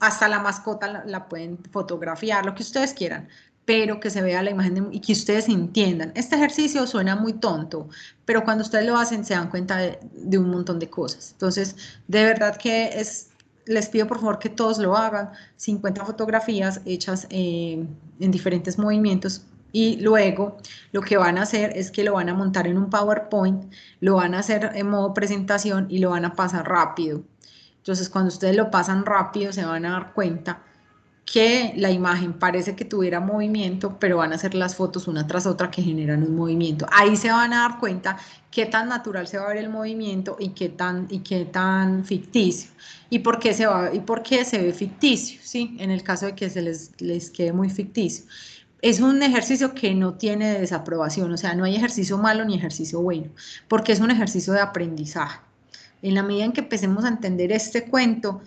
Hasta la mascota la pueden fotografiar, lo que ustedes quieran, pero que se vea la imagen y que ustedes entiendan. Este ejercicio suena muy tonto, pero cuando ustedes lo hacen se dan cuenta de un montón de cosas. Entonces, de verdad que les pido por favor que todos lo hagan. 50 fotografías hechas en diferentes movimientos. Y luego lo que van a hacer es que lo van a montar en un PowerPoint, lo van a hacer en modo presentación y lo van a pasar rápido. Entonces, cuando ustedes lo pasan rápido, se van a dar cuenta que la imagen parece que tuviera movimiento, pero van a ser las fotos una tras otra que generan un movimiento. Ahí se van a dar cuenta qué tan natural se va a ver el movimiento y qué tan ficticio. ¿Y por qué se ve ficticio? ¿Sí? En el caso de que les quede muy ficticio. Es un ejercicio que no tiene desaprobación, o sea, no hay ejercicio malo ni ejercicio bueno, porque es un ejercicio de aprendizaje. En la medida en que empecemos a entender este cuento,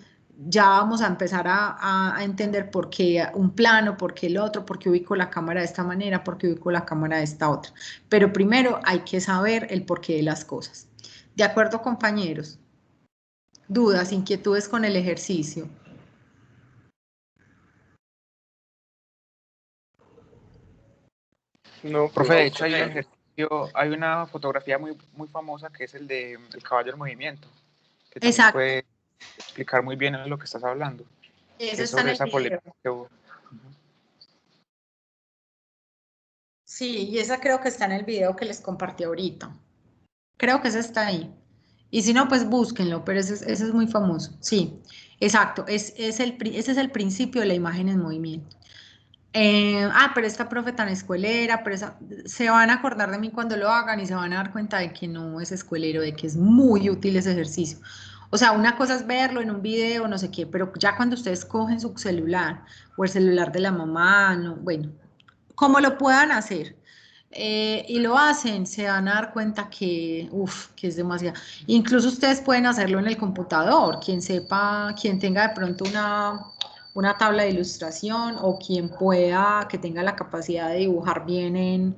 ya vamos a empezar a entender por qué un plano, por qué el otro, por qué ubico la cámara de esta manera, por qué ubico la cámara de esta otra. Pero primero hay que saber el porqué de las cosas. ¿De acuerdo, compañeros? ¿Dudas, inquietudes con el ejercicio? No, Profe, de profe. hecho hay un ejercicio, hay una fotografía muy, muy famosa que es el de el caballo en movimiento, que también Exacto. puede explicar muy bien lo que estás hablando. Ese Es está en sobre el esa video. polémica que hubo. Sí, y esa creo que está en el video que les compartí ahorita. Creo que ese está ahí. Y si no, pues búsquenlo, pero ese es muy famoso. Sí, exacto. Ese es el principio de la imagen en movimiento. Pero esta profe tan escuelera, pero se van a acordar de mí cuando lo hagan y se van a dar cuenta de que no es escuelero, de que es muy útil ese ejercicio. O sea, una cosa es verlo en un video, no sé qué, pero ya cuando ustedes cogen su celular o el celular de la mamá, no, bueno, como lo puedan hacer y lo hacen, se van a dar cuenta que es demasiado. Incluso ustedes pueden hacerlo en el computador, quien sepa, quien tenga de pronto una tabla de ilustración o quien pueda, que tenga la capacidad de dibujar bien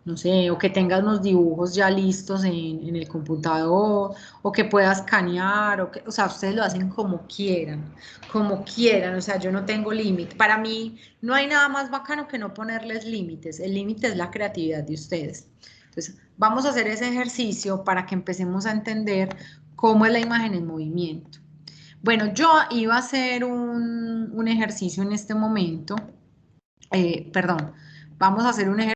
no sé, o que tenga unos dibujos ya listos en el computador, o que pueda escanear, o sea, ustedes lo hacen como quieran, o sea, yo no tengo límite. Para mí no hay nada más bacano que no ponerles límites, el límite es la creatividad de ustedes. Entonces, vamos a hacer ese ejercicio para que empecemos a entender cómo es la imagen en movimiento. Bueno, yo iba a hacer un ejercicio en este momento, perdón, vamos a hacer un ejercicio